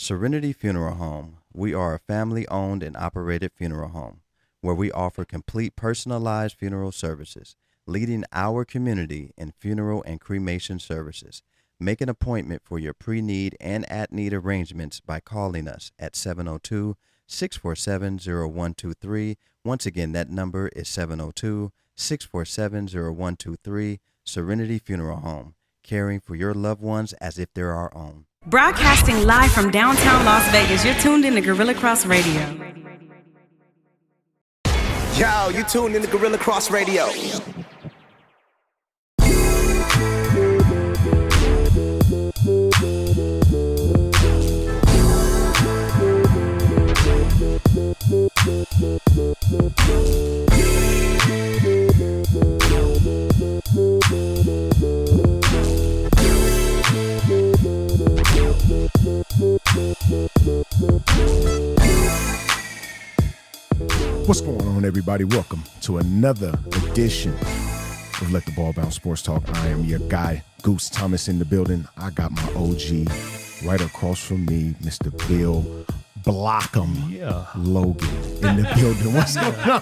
Serenity Funeral Home. We are a family-owned and operated funeral home where we offer complete personalized funeral services, leading our community in funeral and cremation services. Make an appointment for your pre-need and at-need arrangements by calling us at 702-647-0123. Once again, that number is 702-647-0123. Serenity Funeral Home, caring for your loved ones as if they're our own. Broadcasting live from downtown Las Vegas, you're tuned in to Gorilla Cross Radio. Yo, you tuned in to Gorilla Cross Radio. What's going on, everybody? Welcome to another edition of Let the Ball Bounce Sports Talk. I am your guy, Goose Thomas, in the building. I got my OG right across from me, Mr. Bill Blockham Logan in the building. What's going on?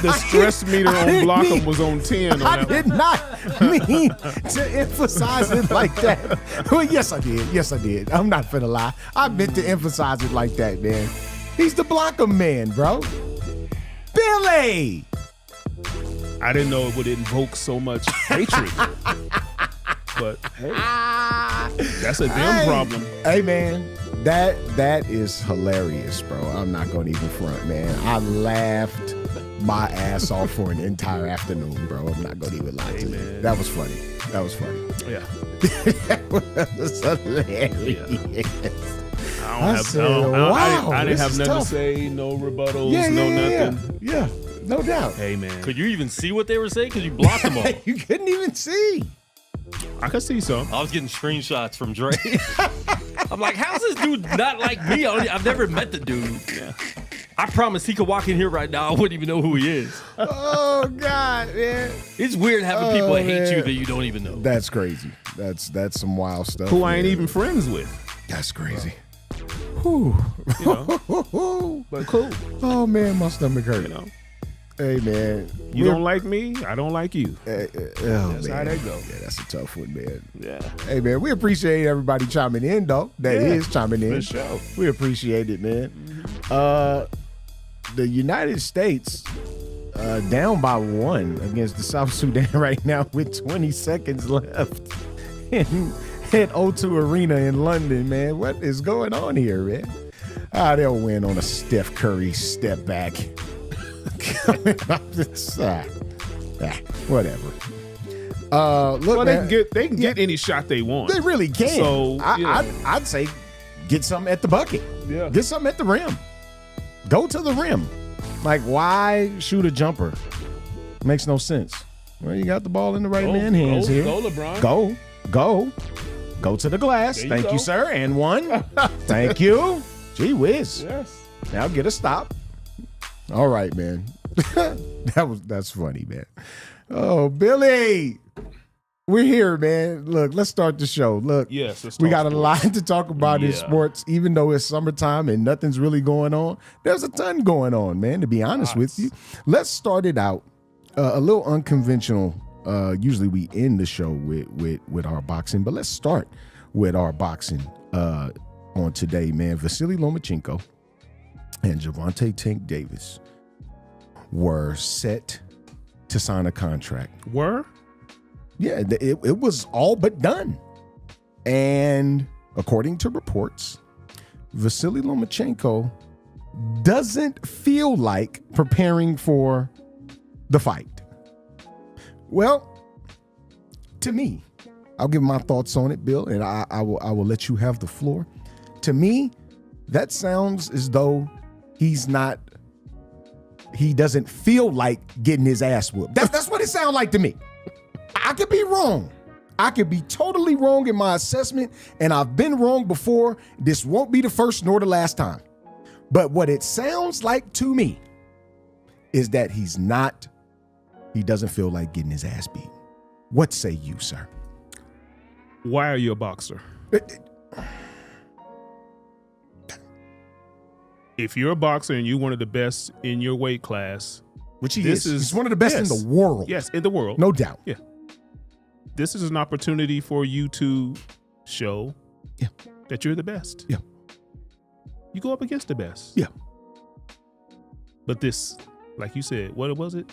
The stress meter on Blockham was on 10. I did not mean to emphasize it like that. Well, yes, I did. Yes, I did. I'm not finna lie. I meant to emphasize it like that, man. He's the Blockham man, bro. Billy! I didn't know it would invoke so much hatred. But, hey, that's a them problem. Hey, man, that is hilarious, bro. I'm not going to even front, man. I laughed my ass off for an entire afternoon, bro. I'm not going to even lie to you. That was funny. That was funny. Yeah. That was hilarious. Yeah. I didn't have nothing to say, no rebuttals, nothing. Yeah, no doubt. Hey, man. Could you even see what they were saying? Because you blocked them all. You couldn't even see. I could see some. I was getting screenshots from Dre. I'm like, how's this dude not like me? I've never met the dude. Yeah. I promise he could walk in here right now. I wouldn't even know who he is. Oh, God, man. It's weird having people hate you that you don't even know. That's crazy. That's some wild stuff. Who I ain't even friends with. That's crazy. Whew. You know, but cool. Oh, man, my stomach hurt. You know. Hey, man. You don't like me, I don't like you. That's how that go. Yeah, that's a tough one, man. Yeah. Hey, man, we appreciate everybody chiming in, though. That is chiming in. For sure. We appreciate it, man. The United States down by 1 against the South Sudan right now with 20 seconds left at O2 Arena in London, man. What is going on here, man? They'll win on a Steph Curry step back. Whatever. Look, well, man, they can get any shot they want. They really can. So I'd say get something at the bucket. Yeah. Get something at the rim. Go to the rim. Like, why shoot a jumper? Makes no sense. Well, you got the ball in the right man hands here. Go, LeBron. Go to the glass. Thank you, sir. And one. Thank you. Gee whiz. Yes. Now get a stop. All right, man. That's funny, man. Oh, Billy. We're here, man. Look, let's start the show. Look, yes, we got a lot to talk about in sports, even though it's summertime and nothing's really going on. There's a ton going on, man, to be honest with you. Let's start it out a little unconventional. Usually we end the show with our boxing, but let's start with our boxing on today, man. Vasily Lomachenko and Gervonta Tank Davis were set to sign a contract. Were? Yeah, it was all but done. And according to reports, Vasily Lomachenko doesn't feel like preparing for the fight. Well, to me, I'll give my thoughts on it, Bill, and I will let you have the floor. To me, that sounds as though he doesn't feel like getting his ass whooped. That's what it sounds like to me. I could be wrong. I could be totally wrong in my assessment, and I've been wrong before. This won't be the first nor the last time. But what it sounds like to me is that he doesn't feel like getting his ass beat. What say you, sir? Why are you a boxer? If you're a boxer and you're one of the best in your weight class, Which he This is. is- He's one of the best yes. in the world. yes, in the world, No doubt. yeah, this is an opportunity for you to show Yeah. that you're the best. Yeah. You go up against the best. Yeah. But this, like you said, what was it?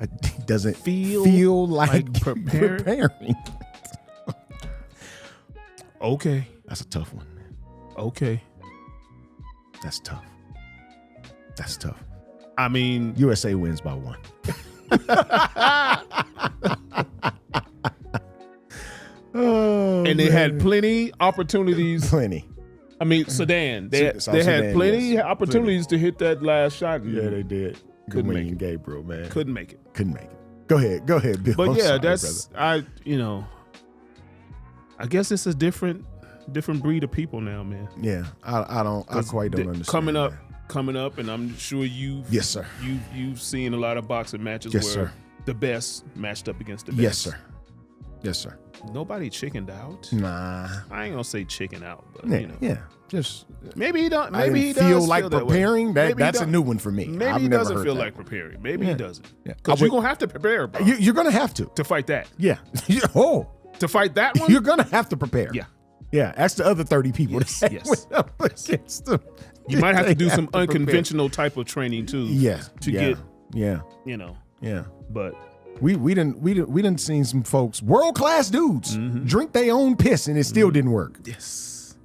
He doesn't Feel like like preparing. Okay. That's a tough one, man. Okay. That's tough. That's tough. I mean, USA wins by 1. Oh, and they had man. plenty opportunities. Plenty. I mean, Sudan. They South had Sudan, plenty yes. opportunities to hit that last shot. Yeah, they did. Couldn't make Dwayne it. Gabriel, man. Couldn't make it. Couldn't make it. Go ahead, Bill. But I'm yeah, sorry, that's brother. I guess it's a different breed of people now, man. Yeah, I quite don't understand. Coming up, and I'm sure Yes, sir. you've seen a lot of boxing matches Yes, where sir. the best matched up against the best. Yes, sir. Yes, sir. Nobody chickened out. Nah. I ain't gonna say chicken out, but Yeah, you know, yeah. Just maybe he don't. I Maybe didn't he does feel like that way. preparing. Maybe he That's a don't- new one for me. Maybe I've he never doesn't heard feel that. like preparing. Maybe Yeah. he doesn't. Yeah. Because you're gonna have to prepare, bro, You're gonna have to. to fight that. Yeah. Oh, To fight that one. you're gonna have to prepare. Yeah. Yeah. Ask the other 30 people Yes, that yes, went up against them. You might have to They do some to prepare. unconventional type of training too. Yeah. To yeah, get, Yeah. Yeah. but We didn't seen some folks, world class dudes, drink their own piss and it still didn't work. yes,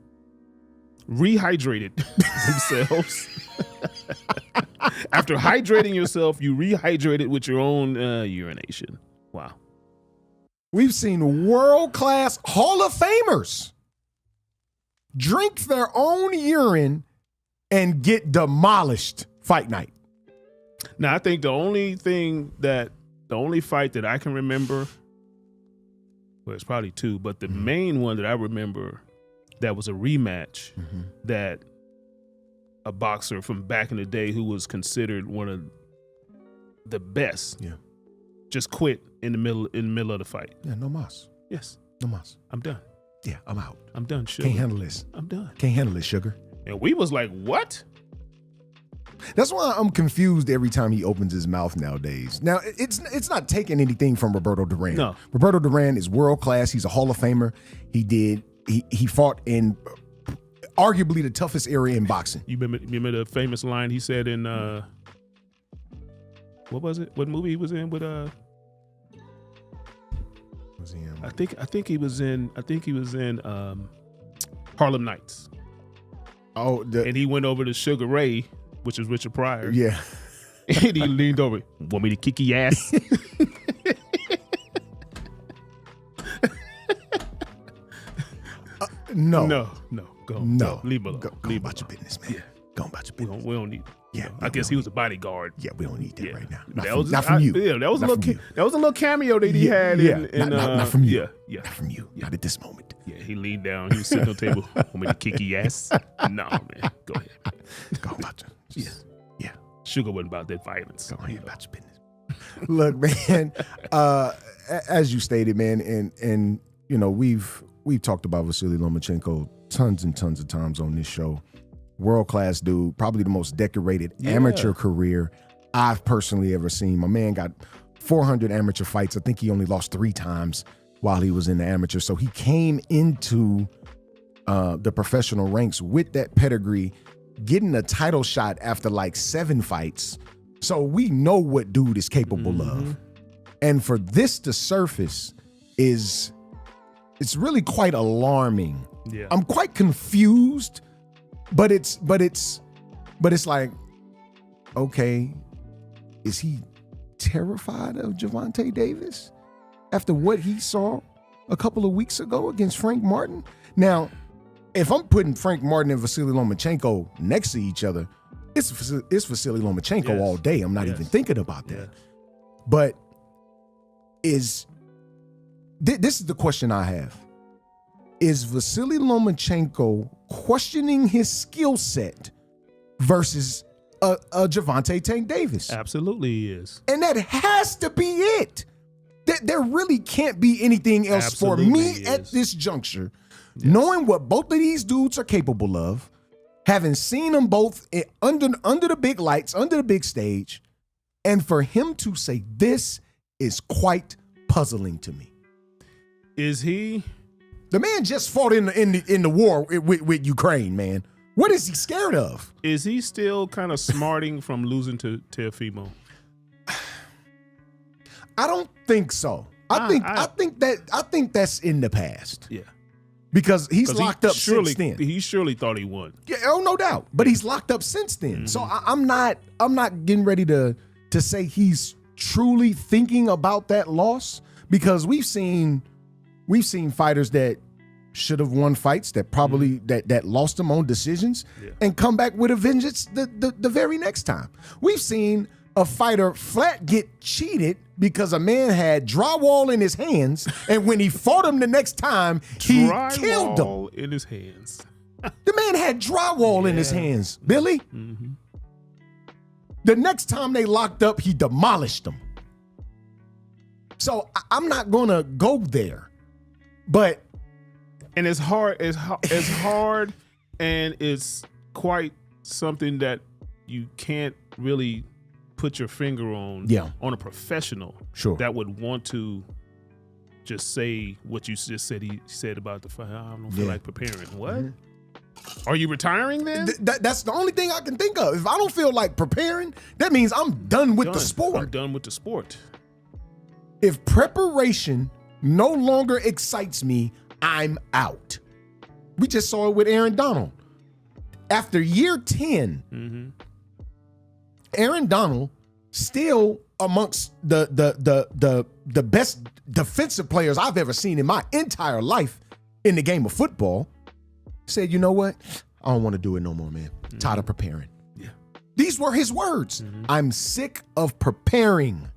rehydrated themselves. After hydrating yourself, you rehydrate it with your own urination. Wow. We've seen world class Hall of Famers drink their own urine and get demolished fight night. Now I think the only fight that I can remember, well, it's probably two, but the main one that I remember that was a rematch that a boxer from back in the day who was considered one of the best, just quit in the middle of the fight. Yeah, no mas. Yes, No mas. I'm done. Yeah, I'm out. I'm done. Sugar. Can't handle this. I'm done. Can't handle this, sugar. And we was like, what? That's why I'm confused every time he opens his mouth nowadays. Now, it's not taking anything from Roberto Duran. No. Roberto Duran is world class. He's a Hall of Famer. He fought in arguably the toughest area in boxing. You remember the famous line he said in what was it? What movie he was in with Was he in? I think he was in Harlem Nights. Oh, And he went over to Sugar Ray, which is Richard Pryor. yeah. And he leaned over. Want me to kick your ass? No. No. Go. No. Leave him alone. Go Leave him about your alone. business, man. Yeah. Go about your We business. don't need. Yeah, I guess he was a bodyguard. Yeah, we don't need that Yeah. right now. That From you. Yeah, that was Not a from little. you. That was a little cameo that he had. Yeah, In, not from you. Yeah. Not from you. Not at this moment. Yeah, he leaned down. He was sitting on the table. Want me to kick your ass? No, man. Go ahead. Go about your Yeah. Sugar wasn't about that violence. Go ahead about your business. Look, man, as you stated, man, and you know, we've talked about Vasily Lomachenko tons and tons of times on this show. World class dude, probably the most decorated amateur career I've personally ever seen. My man got 400 amateur fights. I think he only lost 3 times while he was in the amateur. So he came into the professional ranks with that pedigree, getting a title shot after like 7 fights. So we know what dude is capable of. And for this to surface it's really quite alarming. Yeah. I'm quite confused, but it's like, okay, is he terrified of Gervonta Davis after what he saw a couple of weeks ago against Frank Martin? Now, if I'm putting Frank Martin and Vasily Lomachenko next to each other, it's Vasily Lomachenko Yes. all day. I'm not Yes. even thinking about that. Yes. But this is the question I have. Is Vasily Lomachenko questioning his skill set versus a Gervonta Tank Davis? Absolutely he is. And that has to be it. There really can't be anything else Absolutely for me is. at this juncture. Knowing what both of these dudes are capable of, having seen them both under the big lights, under the big stage, and for him to say this is quite puzzling to me. Is he? The man just fought in the war with Ukraine, man. What is he scared of? Is he still kind of smarting from losing to Teofimo? I don't think so. I think that's in the past. Yeah. Because he's 'Cause locked up since then. He surely thought he won. Yeah, oh, no doubt. But he's locked up since then. So I'm not getting ready to say he's truly thinking about that loss, because we've seen fighters that should have won fights that probably that lost them on decisions and come back with a vengeance the very next time. We've seen a fighter flat get cheated because a man had drywall in his hands, and when he fought him the next time, he killed him. Drywall in his hands. The man had drywall in his hands, Billy. The next time they locked up, he demolished them. So I'm not gonna go there, but And it's hard. It's hard, and it's quite something that you can't really put your finger on. Yeah. On a professional. Sure. That would want to just say what you just said. He said about the fight. I don't feel like preparing. What? Are you retiring then? That's the only thing I can think of. If I don't feel like preparing, that means I'm done with the sport. I'm done with the sport. If preparation no longer excites me, I'm out. We just saw it with Aaron Donald. After year 10, Aaron Donald still amongst the best defensive players I've ever seen in my entire life in the game of football, said, you know what? I don't want to do it no more, man. Tired of preparing. Yeah. These were his words. I'm sick of preparing.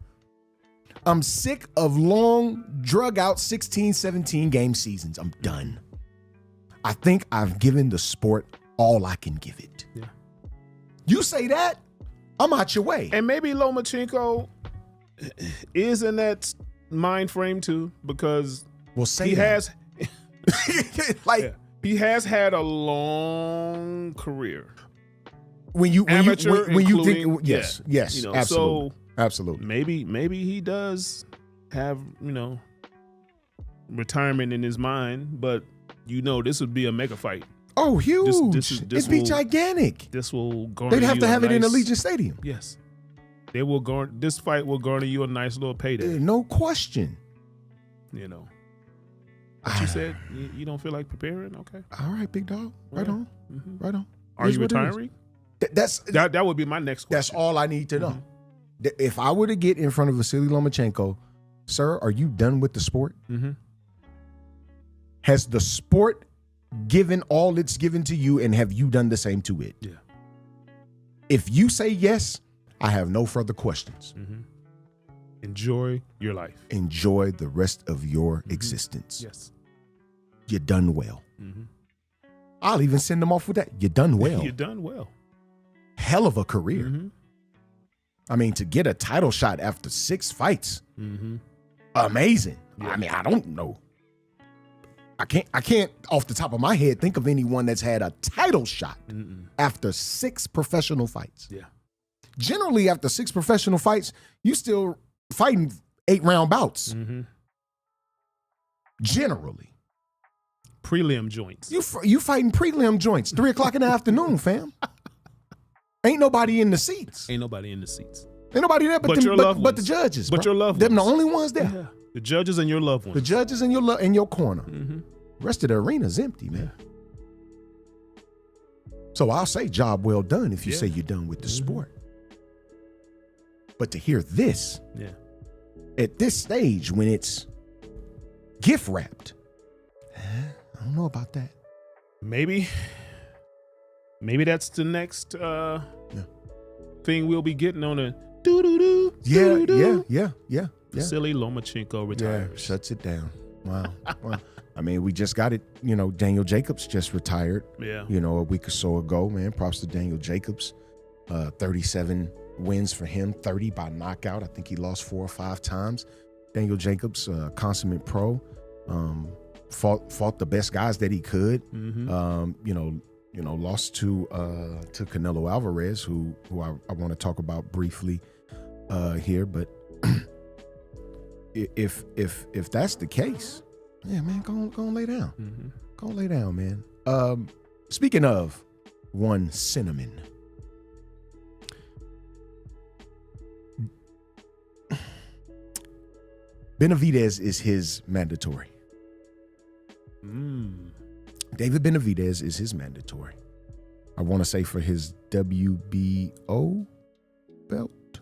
I'm sick of long, drug out 16, 17 game seasons. I'm done. I think I've given the sport all I can give it. Yeah. You say that, I'm out your way. And maybe Lomachenko is in that mind frame too, because Well, say he that. has like he has had a long career. when you Amateur, when you think including- yes, yeah, yes, you know, absolutely, so absolutely. maybe he does have, retirement in his mind, but this would be a mega fight. Oh, huge! this It'd be will- gigantic. This will garner They'd have you to a have it in nice- Allegiant Stadium. Yes. They will garner, this fight will garner you a nice little payday. No question. But you said you don't feel like preparing? Okay. All right, big dog. Right Yeah. on. Right on. Are Here's you what it is. retiring? That's That would be my next That's question. all I need to know. If I were to get in front of Vasily Lomachenko, sir, are you done with the sport? Mm-hmm. Has the sport given all it's given to you, and have you done the same to it? Yeah. If you say yes, I have no further questions. Mm-hmm. Enjoy your life. Enjoy the rest of your existence. Yes. You're done well. Mm-hmm. I'll even send them off with that. You're done well. You're done well. Hell of a career. Mm-hmm. I mean, to get a title shot after 6 fights, Mm-hmm. amazing. Yeah. I mean, I don't know. I can't off the top of my head think of anyone that's had a title shot after 6 professional fights. Yeah. Generally, after 6 professional fights, you still fighting 8-round bouts. Mm-hmm. Generally, Prelim joints. you fighting prelim joints 3:00 in the afternoon, fam. Ain't nobody in the seats. Ain't nobody in the seats. Ain't nobody there But your loved but the ones. judges. But bro. your loved Them the ones. only ones there. Yeah. The judges and your loved ones. The judges in your corner. Mm-hmm. Rest of the arena's empty, man. So I'll say job well done if you Yeah. say you're done with the sport. But to hear this Yeah. at this stage when it's gift wrapped, I don't know about that. Maybe that's the next thing we'll be getting on a doo-doo-doo. Yeah. Vasily Lomachenko Yeah, retires. shuts it down. Wow. Wow. I mean, we just got it. Daniel Jacobs just retired. Yeah. A week or so ago, man. Props to Daniel Jacobs. 37 wins for him, 30 by knockout. I think he lost 4 or 5 times. Daniel Jacobs, consummate pro, fought the best guys that he could. Lost to Canelo Alvarez, who I want to talk about briefly here. But if that's the case, yeah, man, go on lay down. Mm-hmm. Go on lay down, man. Speaking of one cinnamon. Benavidez is his mandatory. David Benavidez is his mandatory. I want to say for his WBO belt.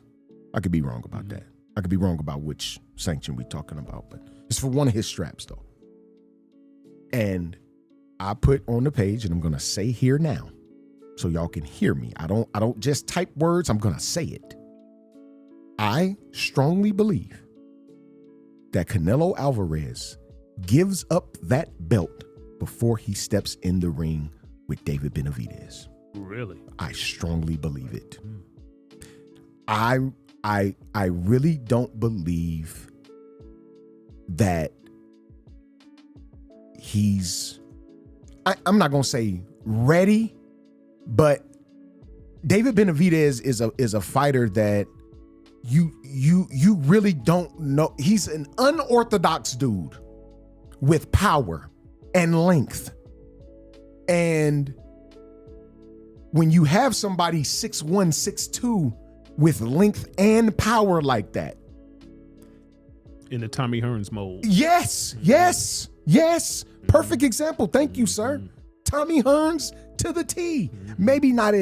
I could be wrong about that. I could be wrong about which sanction we're talking about, but it's for one of his straps though. And I put on the page, and I'm going to say here now so y'all can hear me. I don't just type words, I'm going to say it. I strongly believe that Canelo Alvarez gives up that belt before he steps in the ring with David Benavidez. Really? I strongly believe it. I really don't believe that he's I'm not gonna say ready, but David Benavidez is a fighter that you really don't know. He's an unorthodox dude with power and length. And when you have somebody 6'1", 6'2" with length and power like that. In the Tommy Hearns mold. Yes. Perfect example. Thank you, sir. Tommy Hearns to the T. Maybe not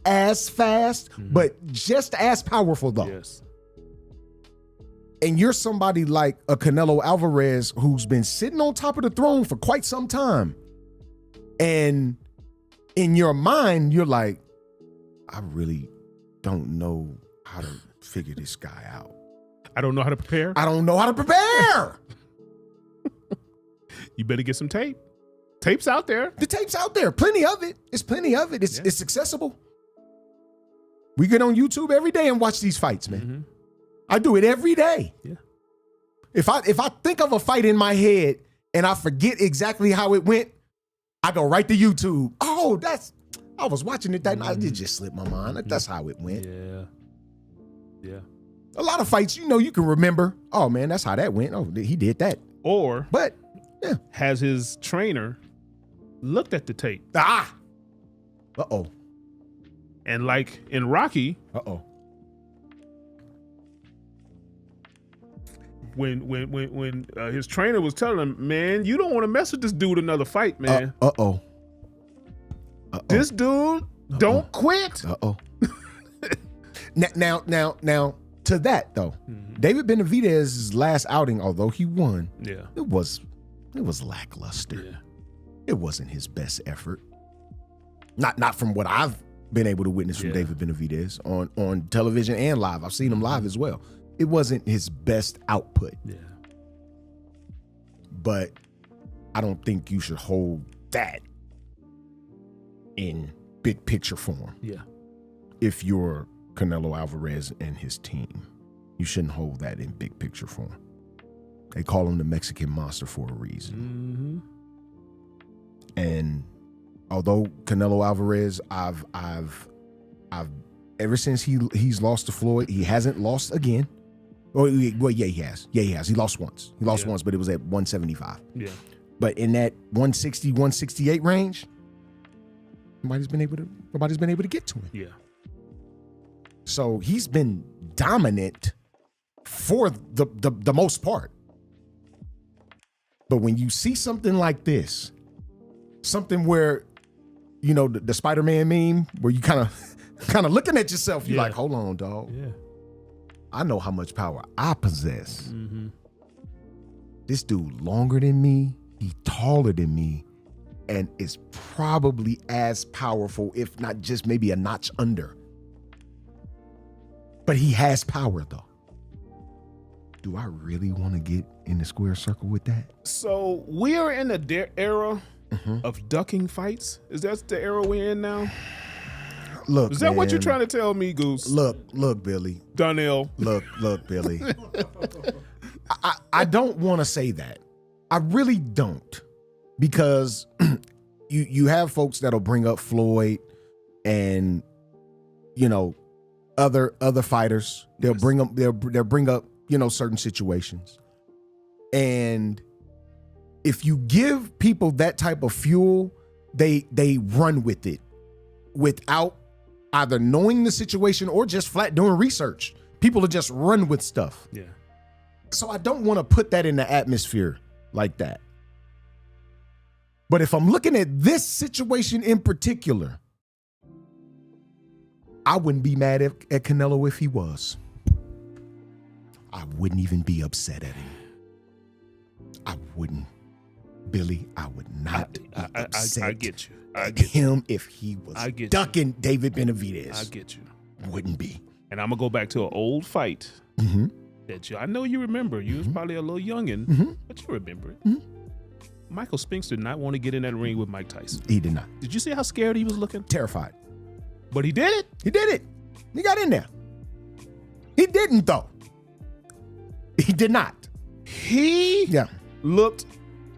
as fast, but just as powerful though. Yes. And you're somebody like a Canelo Alvarez who's been sitting on top of the throne for quite some time. And in your mind, you're like, I really don't know how to figure this guy out. I don't know how to prepare. I don't know how to prepare. You better get some tape. Tape's out there. The tape's out there. Plenty of it. It's accessible. We get on YouTube every day and watch these fights, man. I do it every day. Yeah. If I think of a fight in my head and I forget exactly how it went, I go right to YouTube. Oh, I was watching it that night. It just slipped my mind. That's how it went. Yeah. A lot of fights, you can remember. Oh man, that's how that went. Oh, he did that. But yeah, has his trainer looked at the tape? Uh-oh. And like in Rocky, when his trainer was telling him, man, you don't want to mess with this dude another fight, man. This dude don't quit. Now to that though, David Benavidez's last outing, although he won, it was lackluster. Yeah. It wasn't his best effort. Not from what I've been able to witness from David Benavidez on television and live. I've seen him live as well. It wasn't his best output. Yeah. But I don't think you should hold that in big picture form. Yeah. If you're Canelo Alvarez and his team, you shouldn't hold that in big picture form. They call him the Mexican Monster for a reason. And although Canelo Alvarez, I've ever since he's lost to Floyd, he hasn't lost again. Well, yeah, he has. Yeah, he has. He lost once. He lost once, but it was at 175. Yeah. But in that 160, 168 range, nobody's been able to get to him. Yeah. So he's been dominant for the most part. But when you see something like this, something where, the Spider-Man meme, where you kind of looking at yourself, you're like, hold on, dog. Yeah. I know how much power I possess. This dude longer than me, he taller than me, and is probably as powerful, if not just maybe a notch under. But he has power though. Do I really want to get in the square circle with that? So we are in the era of ducking fights. Is that the era we're in now? Look, is that what you're trying to tell me, Goose? Look, Billy. Donnell. Look, Billy. I don't want to say that. I really don't, because you have folks that'll bring up Floyd and other fighters. They'll bring up they'll bring up certain situations, and if you give people that type of fuel, they run with it without either knowing the situation or just flat doing research. People will just run with stuff. Yeah. So I don't want to put that in the atmosphere like that. But if I'm looking at this situation in particular, I wouldn't be mad at Canelo if he was. I wouldn't even be upset at him. I wouldn't. Billy, I would not be upset I get you. at him if he was ducking David Benavidez. I get you. Wouldn't be. And I'm going to go back to an old fight Mm-hmm. that I know you remember. You was probably a little youngin', but you remember it. Michael Spinks did not want to get in that ring with Mike Tyson. He did not. Did you see how scared he was looking? Terrified. But he did it. He did it. He got in there. He didn't, though. He did not. He Yeah. looked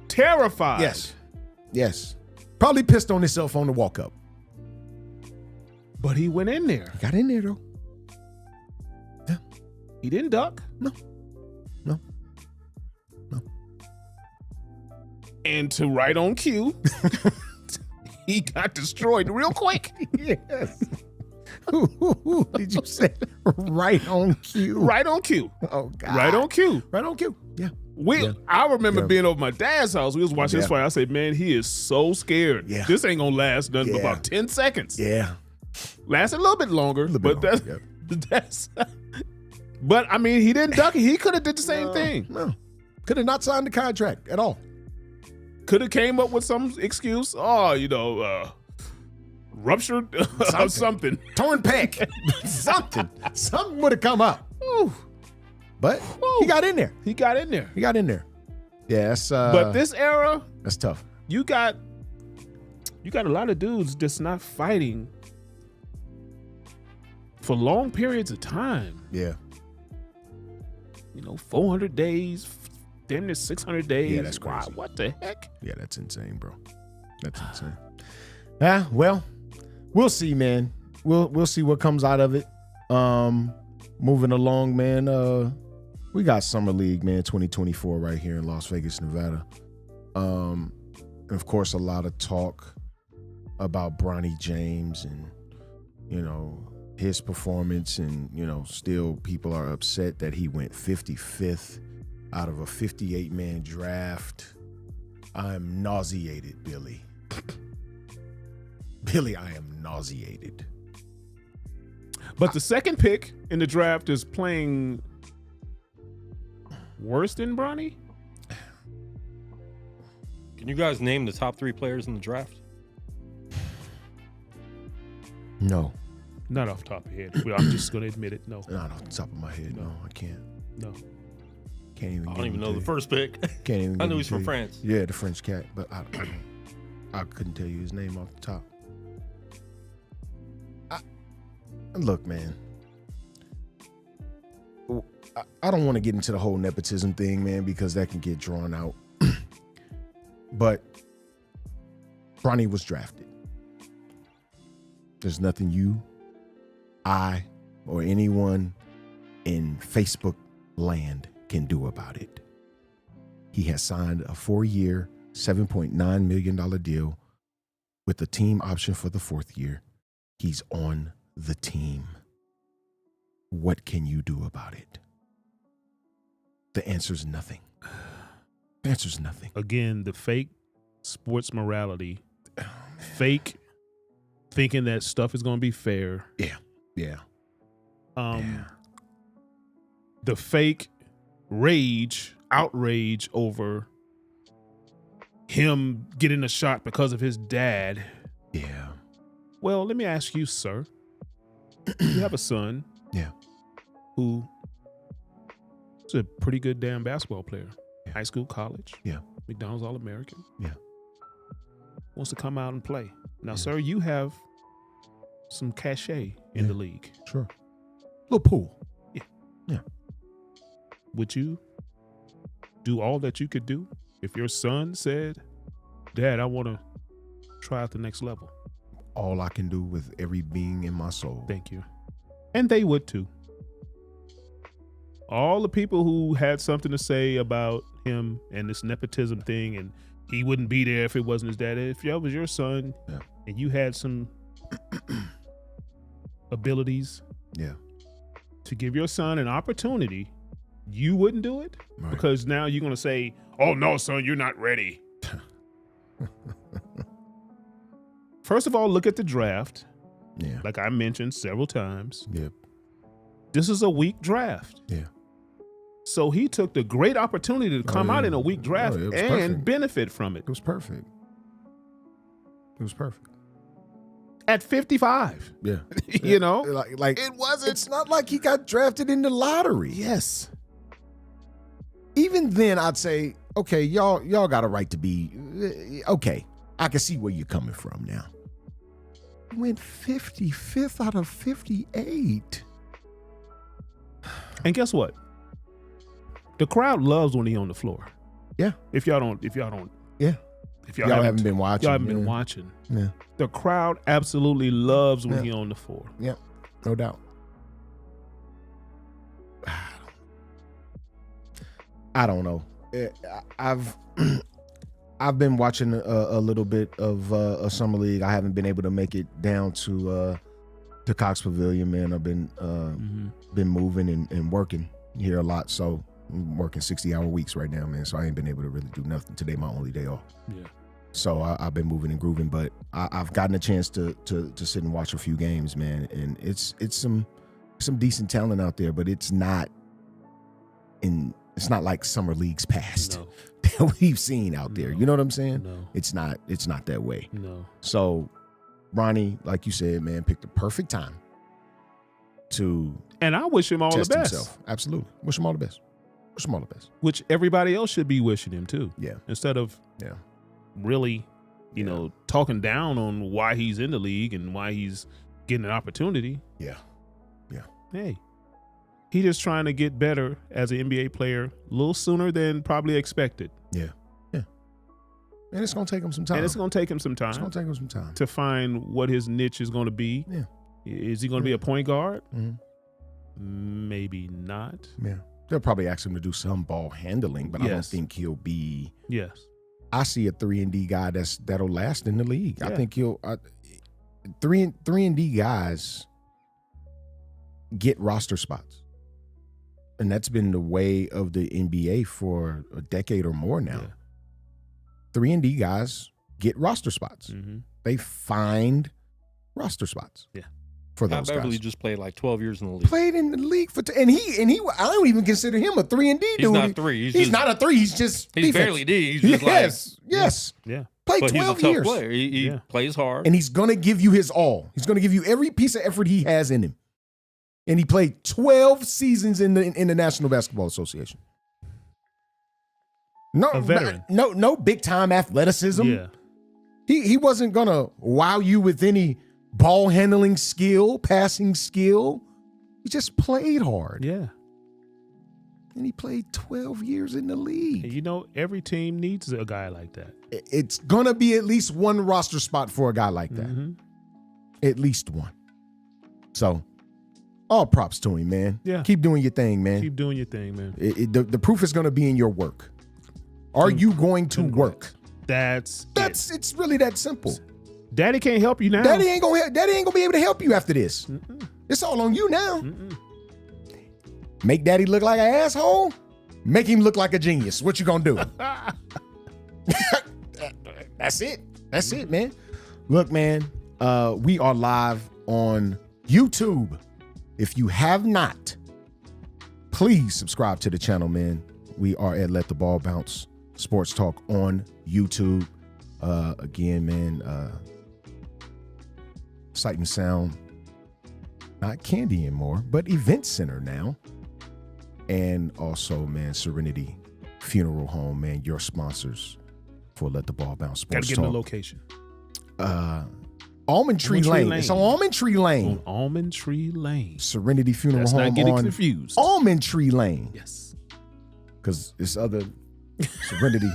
terrified. Yes. Probably pissed on himself on the walk up. But he went in there. He got in there, though. He didn't duck. No. And to right on cue, he got destroyed real quick. Yes. Who did you say? Right on cue. Right on cue. Oh, God. Right on cue. Right on cue. Yeah. I remember being over my dad's house. We was watching this fight. I said, man, he is so scared. Yeah. This ain't gonna last nothing but Yeah. about 10 seconds. Yeah. Lasted a little bit longer, but longer, that's but I mean, he didn't duck it. He could have did the same thing. No. Could have not signed the contract at all. Could have came up with some excuse. Oh, ruptured or something. Torn pec. Something would have come up. But he got in there. He got in there. Yeah, that's But this era, that's tough. you got a lot of dudes just not fighting for long periods of time. Yeah. 400 days, damn near 600 days. Yeah, that's crazy. Wow, what the heck? Yeah, that's insane, bro. That's insane. Yeah, well, we'll see, man. We'll see what comes out of it. Moving along, man. We got Summer League, man, 2024 right here in Las Vegas, Nevada. And of course, a lot of talk about Bronny James and, his performance, and, still people are upset that he went 55th out of a 58-man draft. I'm nauseated, Billy. Billy, I am nauseated. But the second pick in the draft is playing worse than Bronny? Can you guys name the top 3 players in the draft? No. Not off the top of your head. Well, I'm just going to admit it. No. Not off the top of my head. No, I can't. No. Can't even. I don't even know the first pick. Can't even. I know he's from France. Yeah, the French cat, but I couldn't tell you his name off the top. Look, man. I don't want to get into the whole nepotism thing, man, because that can get drawn out. But Bronny was drafted. There's nothing you, I, or anyone in Facebook land can do about it. He has signed a 4-year, $7.9 million deal with the team option for the 4th year. He's on the team. What can you do about it? The answer is nothing. The answer is nothing. Again, the fake sports morality. Fake thinking that stuff is going to be fair. Yeah. The fake outrage over him getting a shot because of his dad. Yeah. Well, let me ask you, sir. You have a son. Yeah. Who is a pretty good damn basketball player. Yeah. High school, college. Yeah. McDonald's All-American. Yeah. Wants to come out and play. Now, sir, you have some cachet in the league. Sure. Little pool. Would you do all that you could do if your son said, Dad, I want to try out the next level? All I can do with every being in my soul. Thank you. And they would too. All the people who had something to say about him and this nepotism thing, and he wouldn't be there if it wasn't his dad. If that was your son, Yeah. and you had some abilities Yeah. to give your son an opportunity, you wouldn't do it? Right. Because now you're going to say, oh, no, son, you're not ready. First of all, look at the draft. Yeah. Like I mentioned several times, Yep. this is a weak draft. Yeah. So he took the great opportunity to come out in a weak draft it was and perfect. benefit from it It was perfect. It was perfect. at 55. Yeah. You know? Like it wasn't. It's not like he got drafted in the lottery. Yes. Even then, I'd say, okay, y'all got a right to be. Okay, I can see where you're coming from now. He went 55th out of 58. And guess what? The crowd loves when he's on the floor. Yeah. If y'all Yeah. Haven't been watching. Y'all haven't been yeah. watching. Yeah. The crowd absolutely loves when Yeah. he's on the floor. Yeah. No doubt. I don't know. I've been watching a little bit of a summer league. I haven't been able to make it down to Cox Pavilion, man. I've been been moving and working here a lot, so I'm working 60-hour weeks right now, man. So I ain't been able to really do nothing. Today my only day off. Yeah. So I've been moving and grooving, but I've gotten a chance to sit and watch a few games, man. And it's some decent talent out there, but it's not like summer leagues past No. that we've seen out there. No. You know what I'm saying? No. It's not that way. No. So Ronnie, like you said, man, picked the perfect time to And I wish him all test the best. himself. Absolutely. Wish him all the best. Wish him all the best. Which everybody else should be wishing him too. Yeah. Instead of Yeah. really, you know, talking down on why he's in the league and why he's getting an opportunity. Yeah. Hey, he just trying to get better as an NBA player a little sooner than probably expected. Yeah. Yeah. And it's gonna take him some time. And it's going to take him some It's time gonna take him some time. to find what his niche is going to be. Yeah. Is he going to be a point guard? Mhm. Maybe not. Yeah. They'll probably ask him to do some ball handling, but I don't Yes. think he'll be. Yes. I see a 3-and-D guy that'll last in the league. I Yeah. think he'll 3-and-D guys get roster spots. And that's been the way of the NBA for a decade or more now. Yeah. 3-and-D guys get roster spots. Mm-hmm. They find roster spots. Yeah. For Pat those Beverly guys. just played like 12 years in the league. Played in the league for and he I don't even consider him a 3-and-D He's dude. not three. He's just- not a 3. He's just He's defense. barely D. He's just yes. Yeah. Played but he's a 12 tough years. player. He Yeah. plays hard. And he's going to give you his all. He's going to give you every piece of effort he has in him. And he played 12 seasons in the National Basketball Association. A veteran. No big time athleticism. Yeah. He wasn't going to wow you with any ball handling skill, passing skill. He just played hard. Yeah. And he played 12 years in the league. And you know, every team needs a guy like that. It's going to be at least one roster spot for a guy like that. Mm-hmm. At least one. So, all props to him, man. Yeah. Keep doing your thing, man. Keep doing your thing, man. The proof is going to be in your work. Are you going to work? That's It's really that simple. Daddy can't help you now. Daddy ain't gonna be able to help you after this. It's all on you now. Make Daddy look like an asshole. Make him look like a genius. What you gonna do? That's it. That's it, man. Look, man. We are live on YouTube. If you have not, please subscribe to the channel, man. We are at Let the Ball Bounce Sports Talk on YouTube. Again, man, Sight and Sound, not Candy anymore, but Event Center now. And also, man, Serenity Funeral Home, man, your sponsors for Let the Ball Bounce Gotta Sports get in the Talk. location. Almond Tree Lane. It's on Almond Tree Lane. On Almond Tree Lane. Serenity Funeral Let's Home not get it on confused. Almond Tree Lane. Yes. Because it's other Serenity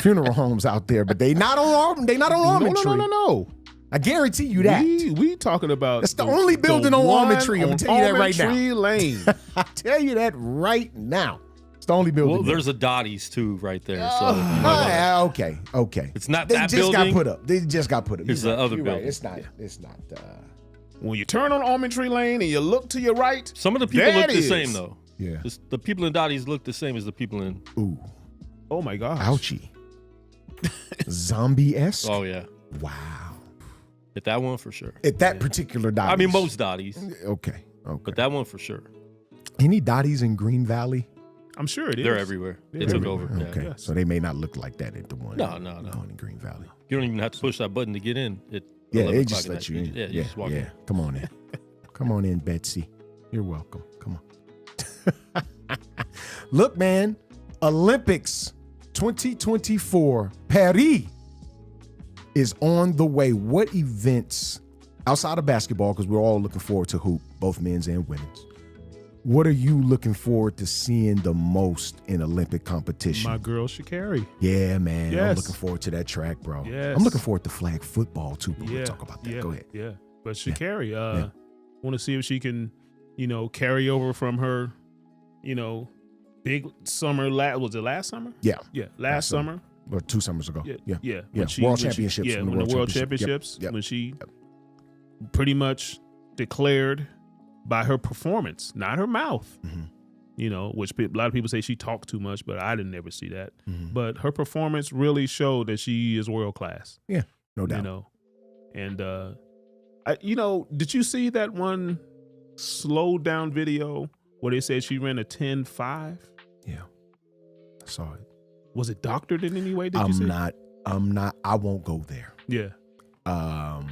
Funeral Homes out there, but they not on Almond Tree. No. I guarantee you that. We talking about That's the only building on Almond Tree. I'm gonna tell you that right now. Almond Tree Lane. I tell you that right now. It's the only building. Well, there. there's a Dottie's too right there. So you might wanna- Okay. It's not They that just got building. put up. They just got put up. It's You're the right. other You're right. building. It's not. It's not. When you turn on Almond Tree Lane and you look to your right, Some of the people that look the is- same though. Yeah. The people in Dottie's look the same as the people in. Ooh. oh my gosh. Ouchie. Zombie-esque. Oh yeah, Wow. at that one for sure. At that particular Dottie's. I mean most Dottie's, Okay. but that one for sure. Any Dottie's in Green Valley? I'm sure it is. They're everywhere. They took over. Yeah. Okay. Yes. So they may not look like that at the one. No. Going in Green Valley. You don't even have to push that button to get in. Yeah, 11 they o'clock just at let night. you in. Yeah, you just walk in. Come on in. Come on in, Betsy. You're welcome. Come on. Look, man, Olympics 2024 Paris is on the way. What events outside of basketball, because we're all looking forward to hoop, both men's and women's. What are you looking forward to seeing the most in Olympic competition? My girl Sha'Carri. Yeah, man. I'm Yes. looking forward to that track, bro. Yes. I'm looking forward to flag football too, but Yeah. we'll talk about that. Yeah. Go ahead. Yeah. But Sha'Carri, Yeah. want to see if she can, carry over from her, big summer. Was it last summer? Yeah. Yeah. Last summer. Or 2 summers ago. Yeah. Yeah. Yeah. Yeah. World Championships. Yeah. When the When the World Championship. Championships. Yep. When she pretty much declared by her performance, not her mouth. Which a lot of people say she talked too much, but I didn't ever see that. But her performance really showed that she is world class. Yeah. No doubt. And did you see that one slowed down video where they said she ran a 10.5? Yeah. I saw it. Was it doctored in any way? Did you see? I'm not. I won't go there. Yeah. Or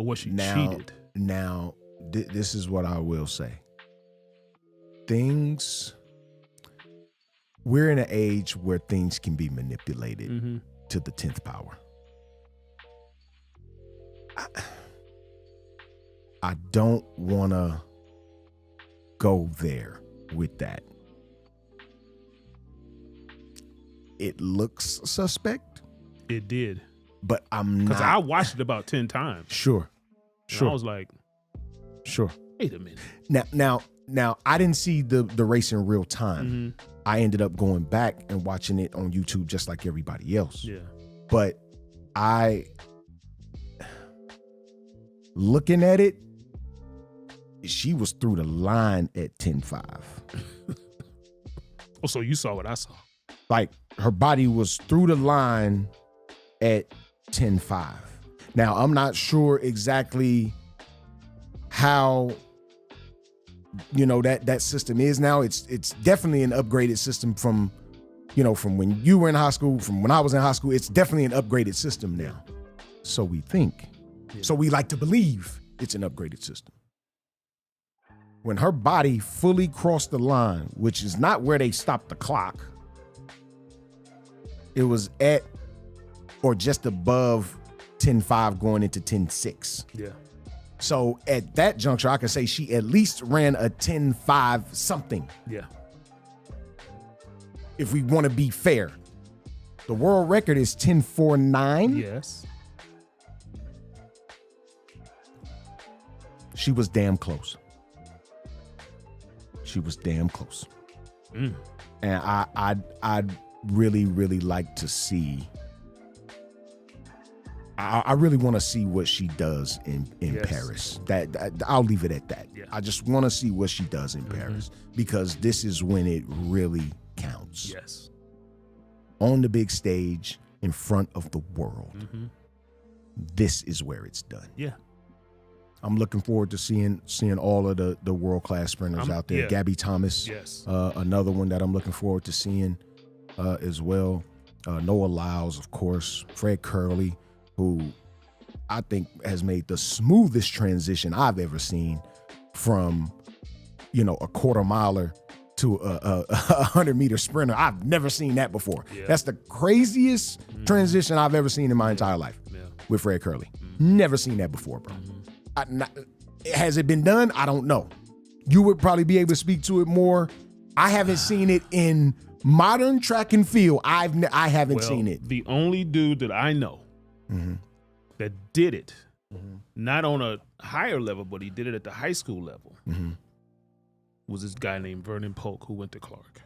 was she cheated? Now, this is what I will say. We're in an age where things can be manipulated to the 10th power. I don't want to go there with that. It looks suspect, It did. but I'm Because I not. watched it about 10 times. Sure. And I was like, Sure. wait a minute. Now, I didn't see the race in real time. Mm-hmm. I ended up going back and watching it on YouTube just like everybody else. Yeah. But looking at it, she was through the line at 10.5. Oh, so you saw what I saw. Like her body was through the line at 10.5. Now, I'm not sure exactly how that system is now. It's definitely an upgraded system from when you were in high school, from when I was in high school. It's definitely an upgraded system now. So we think. Yeah. So we like to believe it's an upgraded system. When her body fully crossed the line, which is not where they stopped the clock, it was at or just above 10.5 going into 10.6. Yeah. So at that juncture, I can say she at least ran a 10.5 something. Yeah. If we want to be fair, the world record is 10.49. Yes. She was damn close. She was damn close. Mm. And I'd really, really like to see. I really want to see what she does in Yes. Paris. That I'll leave it at that. Yeah. I just want to see what she does in Paris, because this is when it really counts. Yes. On the big stage in front of the world. This is where it's done. Yeah. I'm looking forward to seeing all of the world-class sprinters out there. yeah. Gabby Thomas, Yes. another one that I'm looking forward to seeing as well. Noah Lyles, of course. Fred Curley, who I think has made the smoothest transition I've ever seen from, a quarter miler to a 100-meter sprinter. I've never seen that before. Yeah. That's the craziest transition I've ever seen in my entire life Yeah. with Fred Curley. Never seen that before, bro. Has it been done? I don't know. You would probably be able to speak to it more. I haven't seen it in Modern track and field. I haven't seen it. The only dude that I know that did it, not on a higher level, but he did it at the high school level, was this guy named Vernon Polk who went to Clark.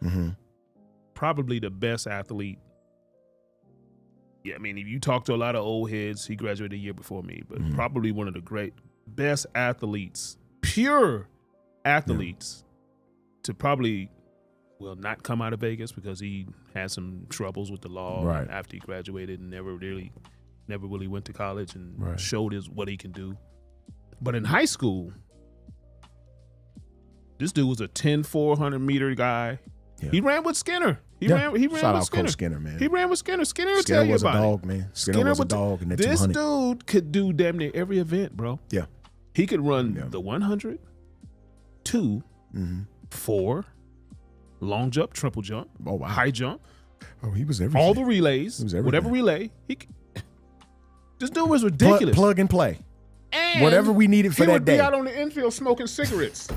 Probably the best athlete. Yeah, I mean, if you talk to a lot of old heads, he graduated a year before me, but probably one of the best athletes, pure athletes, to probably, not come out of Vegas because he had some troubles with the law after he graduated and never really went to college and showed what he can do. But in high school, this dude was a 10, 400-meter guy. Yeah. He ran with Skinner. He ran Shout with out Skinner. Coach Skinner, man. He ran with Skinner. Skinner will tell you was about a dog, man. Skinner was a dog in the 200. This dude could do damn near every event, bro. Yeah. He could run the 100, 2, 4, long jump, triple jump, high jump. Oh, he was everything. All the relays, whatever relay. This dude was ridiculous. Plug and play. And whatever we needed for that day. He would be out on the infield smoking cigarettes.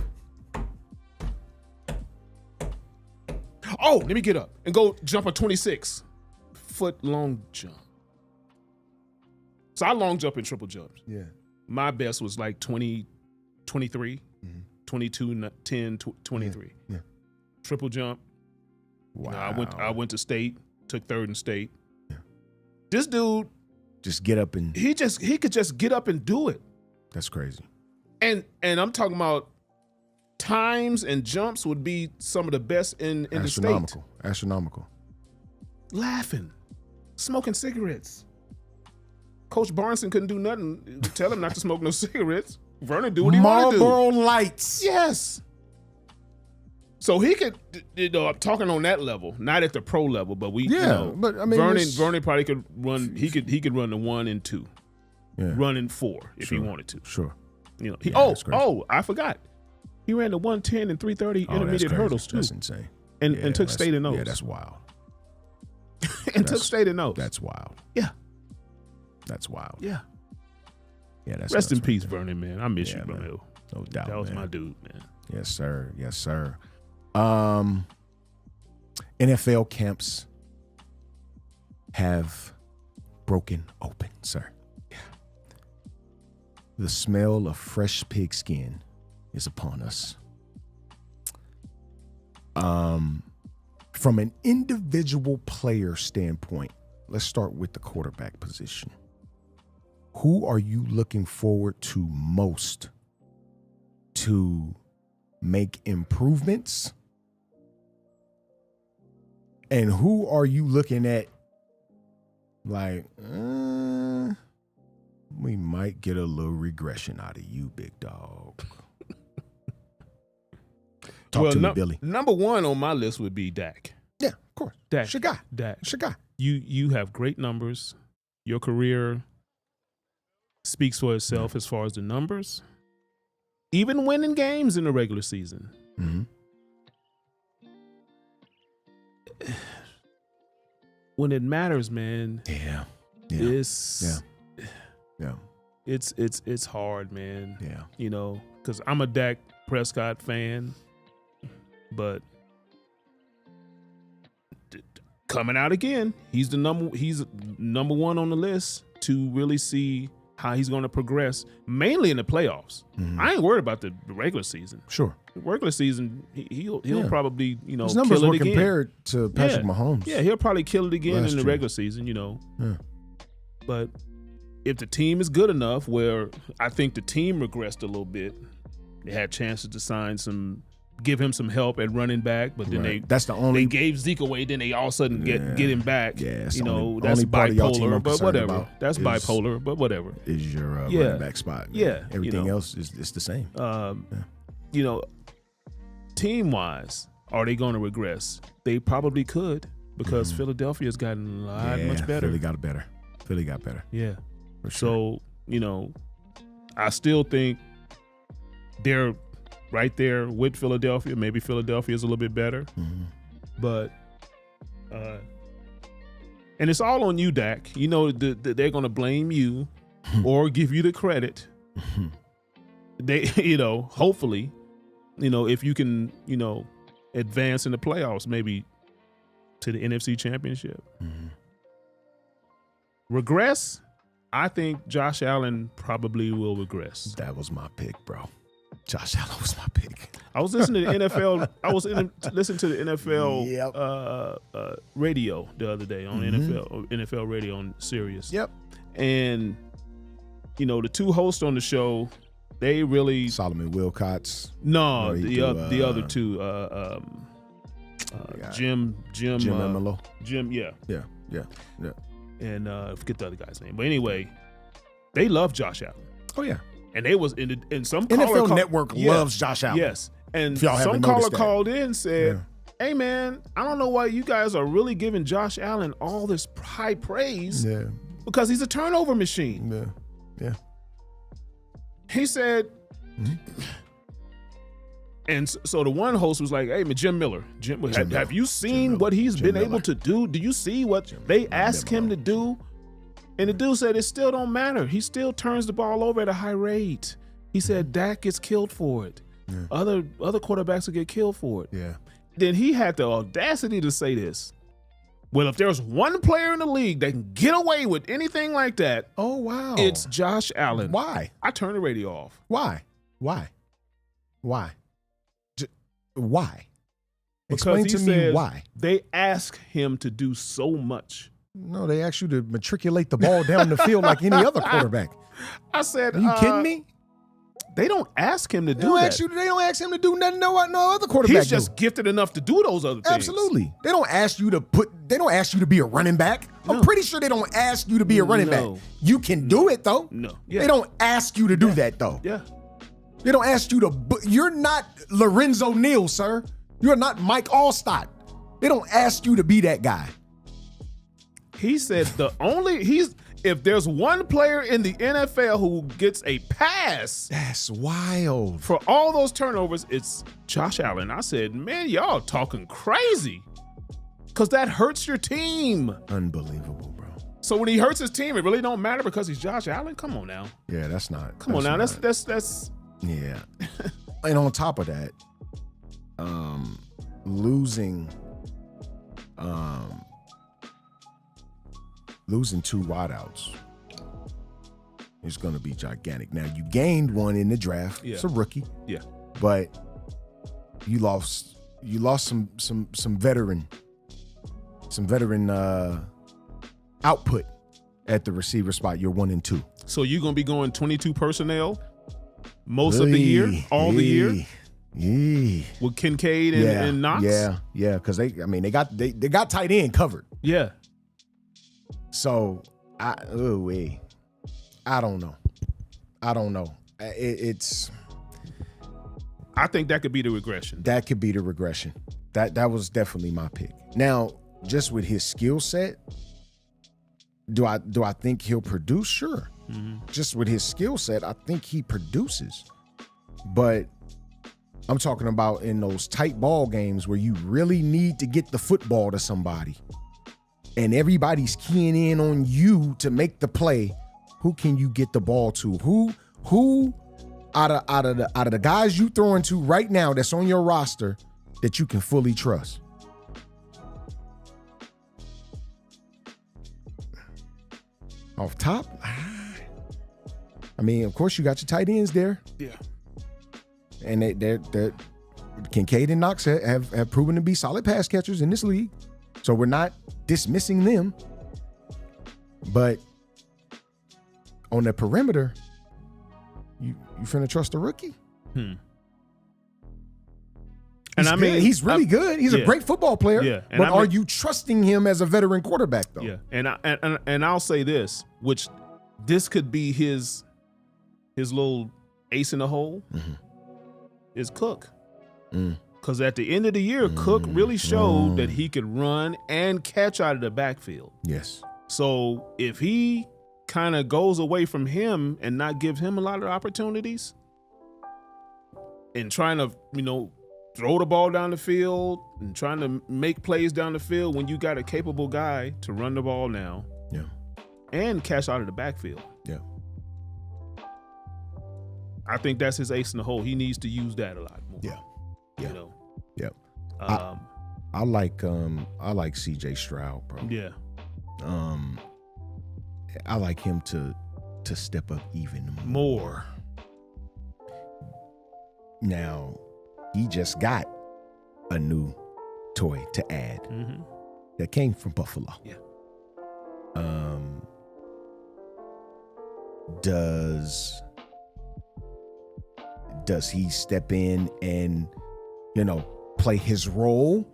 Oh, let me get up and go jump a 26-foot long jump. So I long jump and triple jumps. Yeah. My best was like 20, 23, 22, 10, 23. Yeah. Triple jump. Wow. I went to state, took third in state. Yeah. This dude just get up and he could just get up and do it. That's crazy. And I'm talking about times and jumps would be some of the best in the state. Astronomical. Laughing, smoking cigarettes. Coach Barneson couldn't do nothing to tell him not to smoke no cigarettes. Vernon do what he wanted to do. Marlboro Lights. Yes. So he could, I'm talking on that level, not at the pro level, but but I mean, Vernon probably could run. He could run the 1 and 2, run in 4 if he wanted to. Sure. I forgot. He ran the 110 and 330 intermediate hurdles too. That's insane. And took state in those. Yeah, that's wild. Took state in those. That's wild. Yeah. That's wild. Yeah. Yeah, that's rest in peace, Vernon, man. I miss you, bro. No doubt. That was my dude, man. Yes, sir. Yes, sir. NFL camps have broken open, sir. Yeah. The smell of fresh pigskin is upon us. From an individual player standpoint, let's start with the quarterback position. Who are you looking forward to most to make improvements? And who are you looking at like, we might get a little regression out of you, big dog? Talk to me, Billy. Number 1 on my list would be Dak. Yeah, of course. Dak. Dak. You have great numbers. Your career speaks for itself as far as the numbers. Even winning games in the regular season. Mm-hmm. When it matters, man. Yeah. It's hard, man. Yeah. You know, because I'm a Dak Prescott fan, but coming out again, he's number 1 on the list to really see how he's going to progress, mainly in the playoffs. Mm-hmm. I ain't worried about the regular season. Sure. The regular season, he'll probably, his numbers kill it were again. compared to Patrick Mahomes. Yeah, he'll probably kill it again in the regular season, Yeah. But if the team is good enough, where I think the team regressed a little bit, they had chances to give him some help at running back, but then they gave Zeke away, then they all of a sudden get him back. Yeah, that's bipolar, but whatever. That's bipolar, but whatever. Is your running back spot. Yeah. Everything else is the same. Team-wise, are they going to regress? They probably could, because Philadelphia's gotten a lot much better. Philly got better. Yeah. For sure. So, I still think they're right there with Philadelphia. Maybe Philadelphia is a little bit better. Mm-hmm. But, and it's all on you, Dak. You know, they're going to blame you or give you the credit. They, hopefully, if you can, advance in the playoffs, maybe to the NFC Championship. Regress? I think Josh Allen probably will regress. That was my pick, bro. Josh Allen was my pick. I was listening to the NFL. Listening to the NFL Yep. radio the other day on NFL radio on Sirius. Yep. And the two hosts on the show, they really Solomon Wilcots. no Or he the do, the other two Jim Emelo. Jim Yeah. and forget the other guy's name, but anyway, they love Josh Allen. Oh yeah. And they was in some NFL caller Network Yeah. loves Josh Allen. Yes. And If y'all some haven't caller noticed that. called in and said, hey man, I don't know why you guys are really giving Josh Allen all this high praise Yeah. because he's a turnover machine. Yeah. Yeah. He said, and so the one host was like, hey man, Jim Miller, have you seen what he's been able to do? Do you see what they ask him to do? And the dude said, it still don't matter. He still turns the ball over at a high rate. He said, Dak gets killed for it. Other quarterbacks will get killed for it. Yeah. Then he had the audacity to say this. Well, if there's one player in the league that can get away with anything like that, Oh wow. it's Josh Allen. Why? I turned the radio off. Why? Why? Why? Why? Because Explain he to me says why. They ask him to do so much. No, they ask you to matriculate the ball down the field like any other quarterback. I said, Are you kidding me? They don't ask him to They do don't that. ask you. They don't ask him to do nothing. No other quarterback. He's just gifted enough to do those other things. Absolutely. They don't ask you to They don't ask you to be a running back. I'm No. pretty sure they don't ask you to be a running No. back. You can do it though. No. Yeah. They don't ask you to do that though. Yeah. They don't ask you to. You're not Lorenzo Neal, sir. You're not Mike Allstott. They don't ask you to be that guy. He said if there's one player in the NFL who gets a pass That's wild. for all those turnovers, it's Josh Allen. I said, man, y'all talking crazy. Because that hurts your team. Unbelievable, bro. So when he hurts his team, it really don't matter because he's Josh Allen? Come on now. Yeah, that's not. Come on now. not- That's Yeah. And on top of that, losing two wideouts is going to be gigantic. Now you gained one in the draft. Yeah. It's a rookie, yeah. but you lost some veteran output at the receiver spot. You're 1 and 2. So you're gonna be going 22 personnel most of the year, all the year, Yeah. with Kincaid and Knox. Yeah, because they got tight end covered. Yeah. So I don't know. It's I think that could be the regression. that could be the regression. That was definitely my pick. Now, just with his skill set, do I think he'll produce? Sure. Just with his skill set, I think he produces. But I'm talking about in those tight ball games where you really need to get the football to somebody and everybody's keying in on you to make the play. Who can you get the ball to? Who out of the guys you throwing to right now that's on your roster that you can fully trust? Off top? I mean, of course you got your tight ends there. Yeah. And they're Kincaid and Knox have proven to be solid pass catchers in this league. So we're not dismissing them. But on the perimeter, you finna trust a rookie? And He's I mean, good. He's really good. He's a yeah. great football player. Yeah. And But I mean- are you trusting him as a veteran quarterback though? Yeah. And I'll say this, which this could be his little ace in the hole, is Cook. Because at the end of the year, Cook really showed that he could run and catch out of the backfield. Yes. So if he kind of goes away from him and not give him a lot of opportunities and trying to, throw the ball down the field and trying to make plays down the field when you got a capable guy to run the ball now Yeah. and catch out of the backfield. Yeah. I think that's his ace in the hole. He needs to use that a lot more. Yeah. Yeah. You know. Yeah. I like CJ Stroud, bro. Yeah. I like him to step up even More. Now, he just got a new toy to add that came from Buffalo. Yeah. Does he step in and, play his role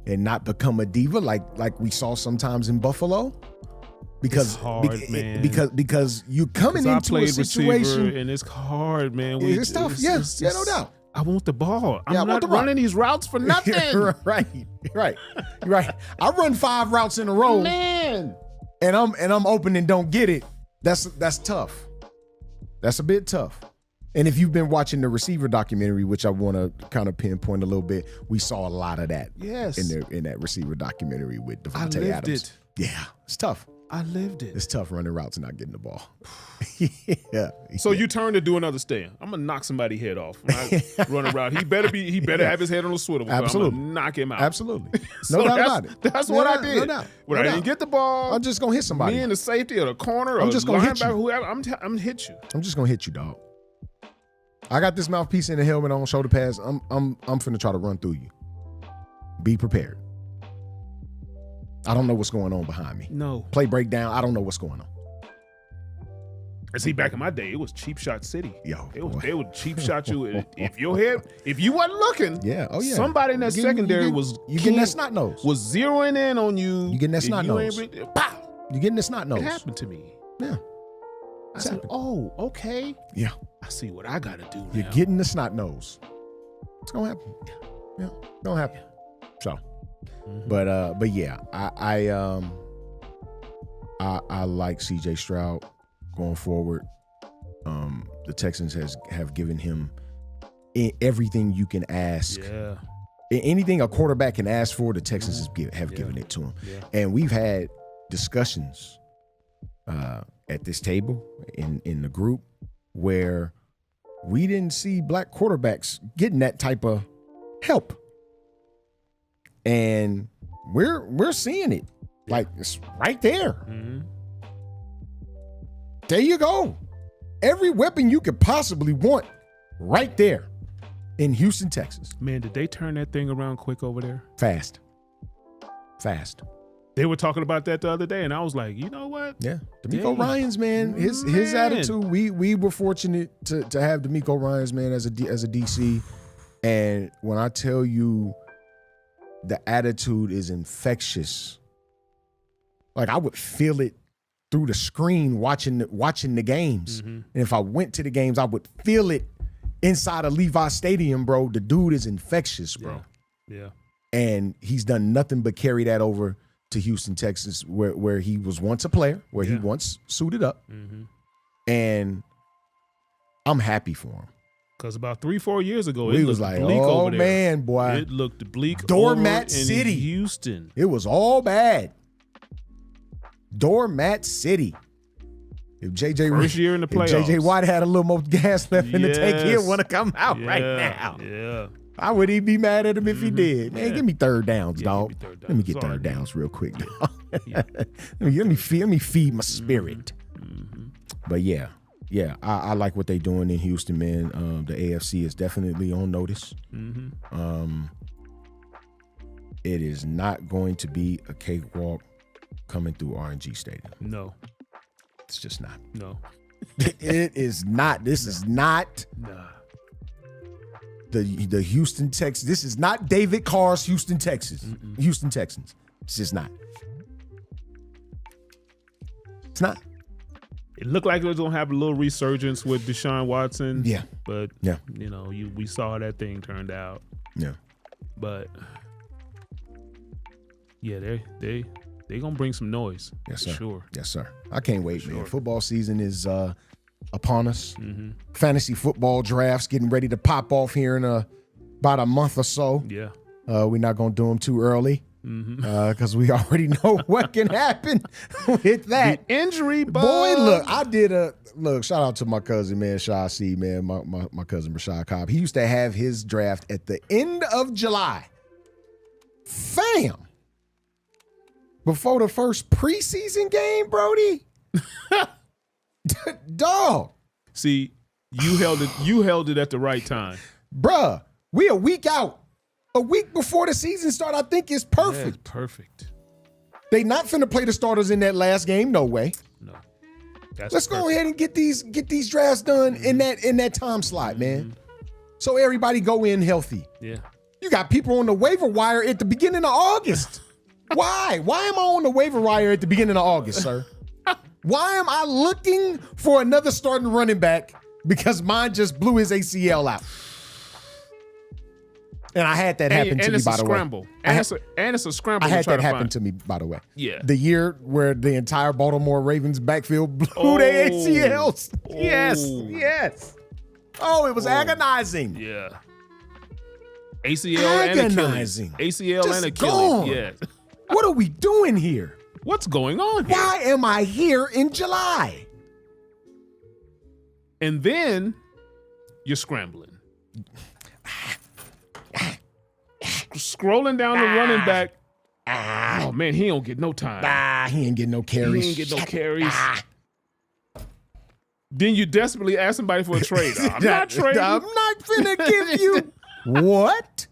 and not become a diva like we saw sometimes in Buffalo? Because It's hard, man. because you coming I into a played situation, receiver, and it's hard, man. it's tough. Yeah, no doubt. I want the ball. Yeah, I I'm want not the ball. running these routes for nothing. right. I run 5 routes in a row, Man. and I'm open and don't get it. That's tough. That's a bit tough. And if you've been watching the receiver documentary, which I want to kind of pinpoint a little bit, we saw a lot of that. Yes. In that receiver documentary with I Devontae lived Adams. it. Yeah, it's tough. I lived it. It's tough running routes and not getting the ball. Yeah. So you turn to do another stand. I'm gonna knock somebody's head off when I run around. He better have his head on the swivel. Absolutely. I'm gonna knock him out. Absolutely. So No doubt that's- about it. That's what I did. No doubt. When No I doubt. didn't get the ball, I'm just gonna hit somebody. me in the safety or the corner or I'm just gonna hit you. linebacker, whoever, I'm gonna hit you. I'm just gonna hit you, dog. I got this mouthpiece and the helmet on, shoulder pads. I'm finna try to run through you. Be prepared. I don't know what's going on behind me. No. Play breakdown. I don't know what's going on. And see, back in my day, it was cheap shot city. Yo, boy. They would cheap shot you if your head, if you wasn't looking. Yeah. Oh yeah. Somebody in that secondary was you getting that snot nose. was zeroing in on you. You getting that if snot you ain't nose. pow! You getting the snot nose. It happened to me. Yeah. I said, happened. "Oh, okay. Yeah. I see what I got to do now." You're getting the snot nose. It's gonna happen. Yeah. Gonna happen. So, but yeah, I like CJ Stroud going forward. The Texans have given him everything you can ask. Yeah. Anything a quarterback can ask for, the Texans have given it to him. Yeah. And we've had discussions at this table in the group where we didn't see black quarterbacks getting that type of help. And we're seeing it. Like, it's right there. Mm-hmm. There you go. Every weapon you could possibly want right there in Houston, Texas. Man, did they turn that thing around quick over there? Fast. They were talking about that the other day, and I was like, you know what? Yeah. D'Amico Dang. Ryans, man, his Man. attitude, we were fortunate to have D'Amico Ryans, man, as a DC. And when I tell you the attitude is infectious, like I would feel it through the screen watching the games. And if I went to the games, I would feel it inside of Levi Stadium, bro. The dude is infectious, bro. Yeah. And he's done nothing but carry that over to Houston, Texas, where he was once a player, where he Yeah. once suited up. And I'm happy for him. Because about 3-4 years ago, We it was looked like, bleak oh, over there. man, boy. It looked bleak Doormat over in City. Houston. It was all bad. Doormat City. If First year in the if playoffs. JJ Watt had a little more gas left in the tank, he'd Yes. want to come out right Yeah, now. Yeah. I would even be mad at him if he did. Man, Yeah. give me third downs, Yeah, dog. give me third Let me downs. get Sorry, third man. downs real quick, dog. Yeah. let me feed my spirit. But yeah, I like what they're doing in Houston, man. The AFC is definitely on notice. It is not going to be a cakewalk coming through RNG Stadium. No. It's just not. No. It is not. This is not Nah. the Houston Texans. This is not David Carr's Houston Texas. Houston Texans. It's just not. It's not. It looked like it was going to have a little resurgence with Deshaun Watson. Yeah. But, Yeah. we saw how that thing turned out. Yeah. But, yeah, they going to bring some noise. Yes, for sir. Sure. Yes, sir. I can't wait, man. sure. Football season is upon us. Fantasy football drafts getting ready to pop off here in about a month or so. Yeah. We're not going to do them too early because we already know what can happen with that. Injury bug. Boy, look, shout out to my cousin, man, Shy C, man, my cousin Rashad Cobb. He used to have his draft at the end of July. Fam. Before the first preseason game, Brody. Dog. See, you held it at the right time. Bruh, we a week out. A week before the season start, I think is perfect. Yeah, perfect. They not finna play the starters in that last game. No way. No. Let's go ahead and get these drafts done in that time slot, man. So everybody go in healthy. Yeah. You got people on the waiver wire at the beginning of August. Why? Why am I on the waiver wire at the beginning of August, sir? Why am I looking for another starting running back because mine just blew his ACL out? And I had that happen to me, by the way. And it's a scramble. I had that happen to me, by the way. Yeah. The year where the entire Baltimore Ravens backfield blew their ACLs. Yes. Oh, it was agonizing. Yeah. ACL Agonizing. and Achilles. ACL Just and Achilles. gone. Yeah. What are we doing here? What's going on here? Why am I here in July? And then you're scrambling. Scrolling down the running back. Oh, man, he don't get no time. He ain't getting no carries. He ain't get no carries. Then you desperately ask somebody for a trade. I'm not trading. I'm not finna give you what?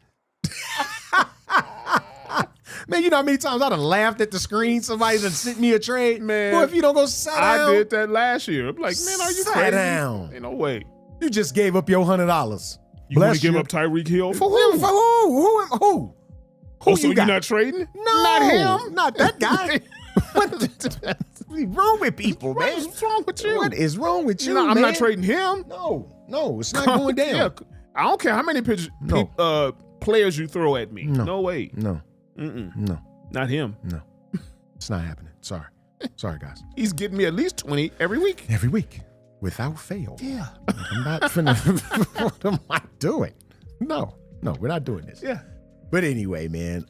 Man, you know how many times I done laughed at the screen? Somebody done sent me a trade. Man, boy, if you don't go sit down. I did that last year. I'm like, man, are you Sit crazy? down. Ain't no way. You just gave up your $100. You want to give up Tyreek Hill? For who? For who? Who? Oh, so you got? you're not trading? No, Not him. Not that guy. What's wrong with people, man? What's wrong with you? What is wrong with you, I'm man? not trading him. No, it's not going down. Yeah, I don't care how many players you throw at me. No way. No. Not him. No. It's not happening. Sorry, guys. He's getting me at least 20 every week. Every week, without fail. Yeah. I'm not finna. What am I doing? No, we're not doing this. Yeah. But anyway, man.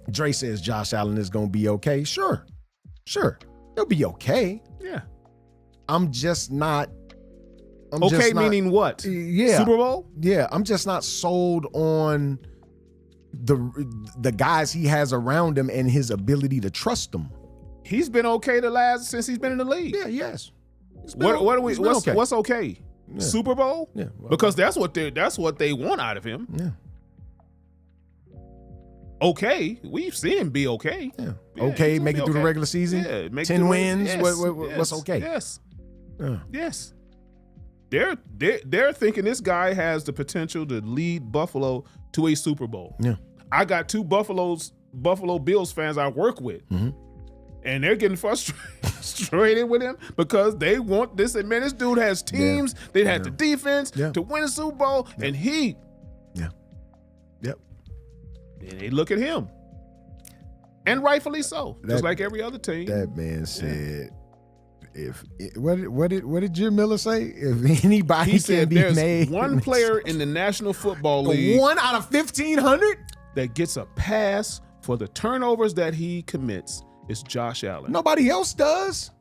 Dre says Josh Allen is gonna be okay. Sure, he'll be okay. Yeah. I'm just not. Okay, meaning what? Yeah. Super Bowl? Yeah, I'm just not sold on the guys he has around him and his ability to trust them. He's been okay since he's been in the league. Yeah, yes. What's okay? Yeah. Super Bowl? Yeah. Well, because that's what they want out of him. Yeah. Okay, we've seen him be okay. Yeah. Yeah, Okay, make it through the regular season. Yeah, make 10 wins. Yes, What's okay? Yes. Yeah. Yes. They're thinking this guy has the potential to lead Buffalo to a Super Bowl. Yeah. I got two Buffalo Bills fans I work with. Mm-hmm. And they're getting frustrated with him because they want this. And man, this dude has teams. Yeah. They had the defense Yeah. to win a Super Bowl, and he. Yeah. Yep. And they look at him, and rightfully so, just like every other team. That man said, what did Jim Miller say? If anybody He can said be there's made, one player in the National Football League 1 out of 1,500. that gets a pass for the turnovers that he commits. It's Josh Allen. Nobody else does.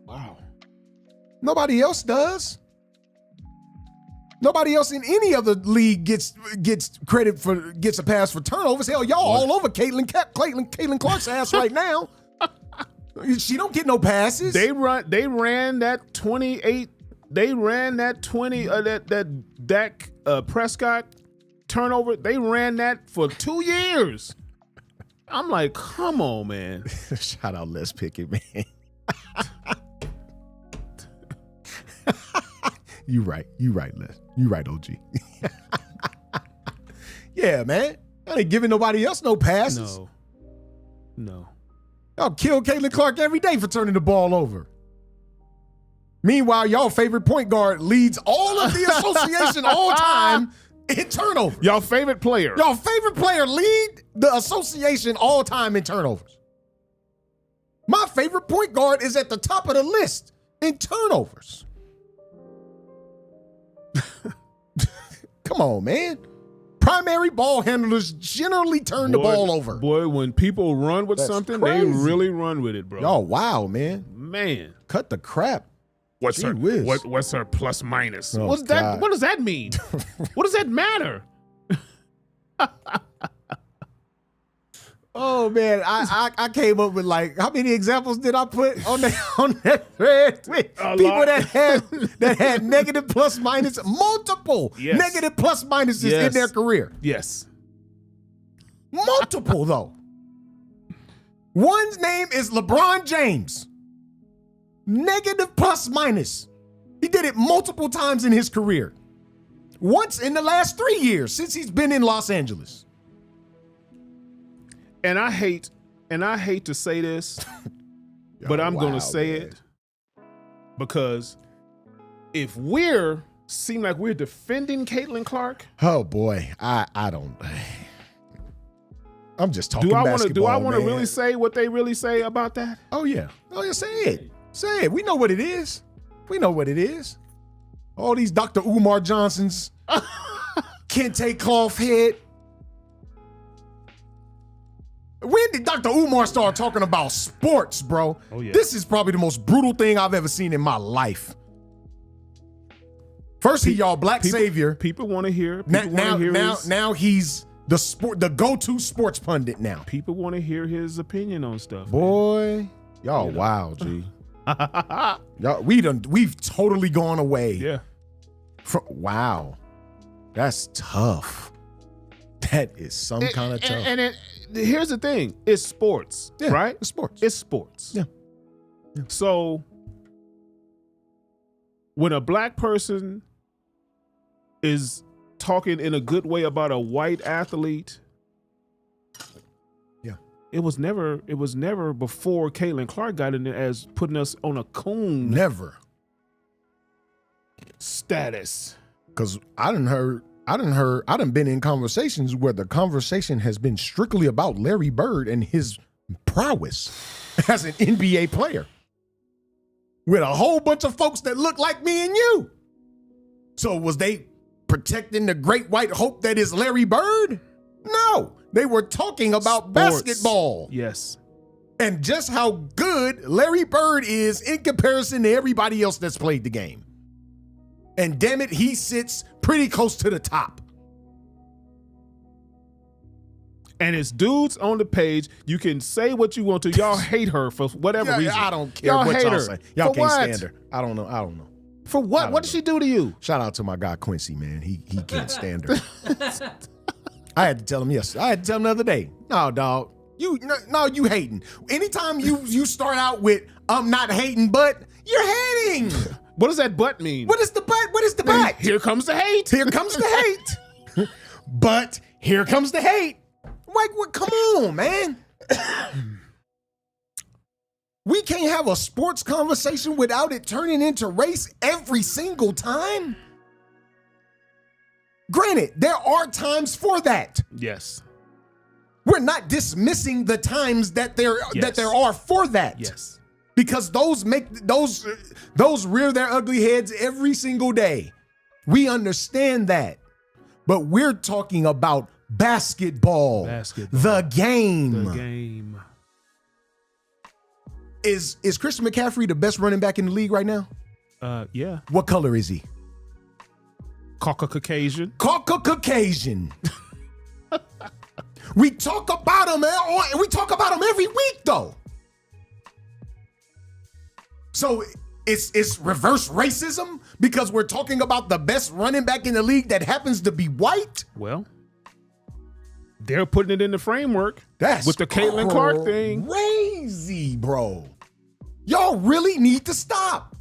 Wow. Nobody else does. Nobody else in any other league gets a pass for turnovers. Hell, y'all all over Caitlin Clark's ass right now. She don't get no passes. They ran that 28. They ran that 20. That Dak Prescott turnover. They ran that for 2 years. I'm like, come on, man. Shout out Les Pickett, man. You right, Les. You right, OG. Yeah, man. I ain't giving nobody else no passes. No. Y'all kill Caitlin Clark every day for turning the ball over. Meanwhile, y'all favorite point guard leads all of the association all time in turnovers. Y'all favorite player. Y'all favorite player lead the association all time in turnovers. My favorite point guard is at the top of the list in turnovers. Come on, man. Primary ball handlers generally turn the ball over. Boy, when people run with That's something, crazy. they really run with it, bro. Y'all, wow, man. Man. Cut the crap. What's Gee her whiz. what's her plus minus? Oh, What's that? God. What does that mean? What does that matter? Oh man, I came up with like how many examples did I put on that thread? People that had negative plus minus, multiple negative plus minuses in their career. Yes. Multiple though. One's name is LeBron James. Negative plus minus. He did it multiple times in his career. Once in the last 3 years since he's been in Los Angeles. And I hate to say this, but I'm going to say it because if seem like we're defending Caitlin Clark. Oh boy, I don't. I'm just talking basketball. Do I want to really say what they really say about that? Oh yeah, say it. Say it. We know what it is. We know what it is. All these Dr. Umar Johnsons, Kente Cloth Head. When did Dr. Umar start talking about sports, bro? Oh, yeah. This is probably the most brutal thing I've ever seen in my life. First, he y'all black savior. People want to hear. Now he's the go-to sports pundit now. People want to hear his opinion on stuff. Boy, y'all wow, G. Y'all, we've totally gone away. Yeah. Wow. That's tough. That is some kind of tough. And here's the thing. It's sports, right? It's sports. It's sports. Yeah. So when a black person is talking in a good way about a white athlete, it was never before Caitlin Clark got in there as putting us on a coon. Never. Status. Because I done been in conversations where the conversation has been strictly about Larry Bird and his prowess as an NBA player with a whole bunch of folks that look like me and you. So was they protecting the great white hope that is Larry Bird? No, they were talking about basketball. Yes. And just how good Larry Bird is in comparison to everybody else that's played the game. And damn it, he sits pretty close to the top. And it's dudes on the page. You can say what you want to. Y'all hate her for whatever reason. I don't care y'all what hate y'all her. say. Y'all for can't what? stand her. I don't know. For what? What did she do to you? Shout out to my guy Quincy, man. He can't stand her. I had to tell him yesterday. I had to tell him the other day. No, dog. You hating. Anytime you start out with I'm not hating, but you're hating. What does that but mean? What is the but? What is the but? Here comes the hate. Here comes the hate. But here comes the hate. Like, what? Come on, man. We can't have a sports conversation without it turning into race every single time. Granted, there are times for that. Yes. We're not dismissing the times that there are for that. Yes. Because those rear their ugly heads every single day. We understand that. But we're talking about basketball. The game. The game. Is Christian McCaffrey the best running back in the league right now? Yeah. What color is he? Caucasian. Caucasian. We talk about him. We talk about him every week, though. So it's reverse racism because we're talking about the best running back in the league that happens to be white? Well, they're putting it in the framework. That's with the Caitlin Clark thing. Crazy, bro. Y'all really need to stop.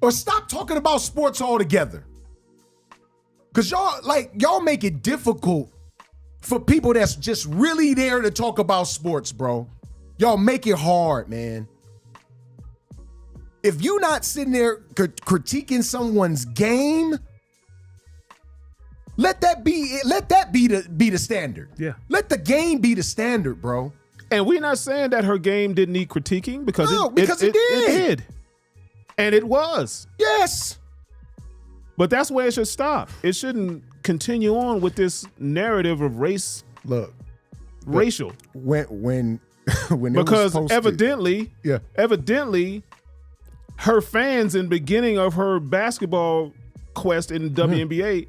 Or stop talking about sports altogether. Because y'all make it difficult for people that's just really there to talk about sports, bro. Y'all make it hard, man. If you're not sitting there critiquing someone's game, let that be the standard. Yeah. Let the game be the standard, bro. And we're not saying that her game didn't need critiquing because it did. It did. And it was. Yes. But that's where it should stop. It shouldn't continue on with this narrative of race. Look, racial. When because evidently, her fans in the beginning of her basketball quest in the WNBA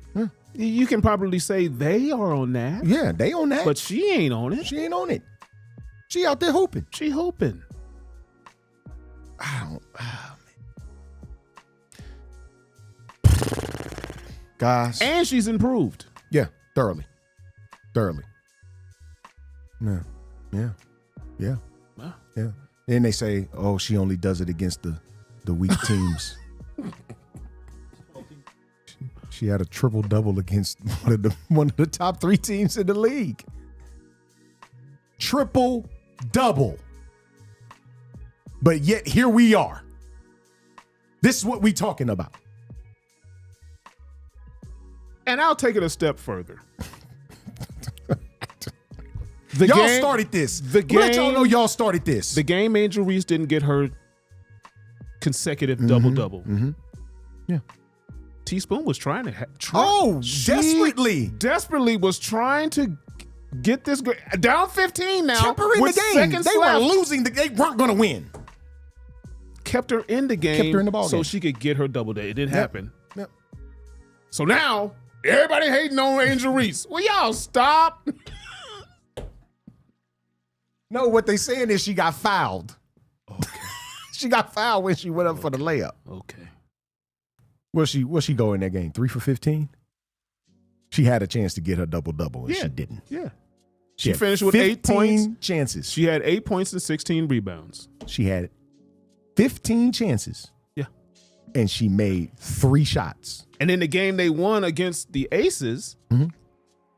You can probably say they are on that. Yeah, they on that. But she ain't on it. she ain't on it. She out there hooping. She hooping. I don't. Guys. And she's improved. Yeah, thoroughly. Yeah. Wow. Yeah. Then they say, oh, she only does it against the weak teams. She had a triple-double against one of the top 3 teams in the league. Triple-double. But yet here we are. This is what we talking about. And I'll take it a step further. Y'all started this. Let y'all know y'all started this. The game Angel Reese didn't get her consecutive double-double. Mm-hmm. Yeah. Teaspoon was trying to desperately was trying to get this down 15 now. Kept her in with the game. seconds They left. were losing. They weren't going to win. Kept her in the game. Kept her in the ball so game. she could get her double day. It didn't happen. Yep. So now everybody hating on Angel Reese. Well, y'all stop. No, what they saying is she got fouled. Okay. She got fouled when she went up for the layup. Okay. Will she go in that game? 3 for 15? She had a chance to get her double-double, and she didn't. Yeah. She had finished with 8 points. chances. She had 8 points and 16 rebounds. She had 15 chances. Yeah. And she made 3 shots. And in the game they won against the Aces,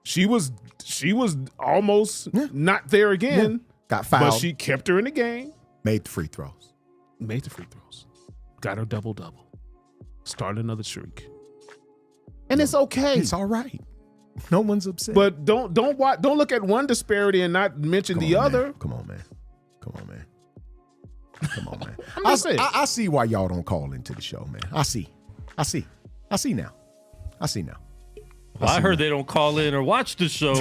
she was almost not there again. Yeah. Got fouled. But she kept her in the game. Made the free throws. Got her double-double. Started another streak. And it's okay. It's all right. No one's upset. But don't look at one disparity and not mention the other. Man. Come on, man. I'm just saying. I see why y'all don't call into the show, man. I see now. Well, I heard they don't call in or watch the show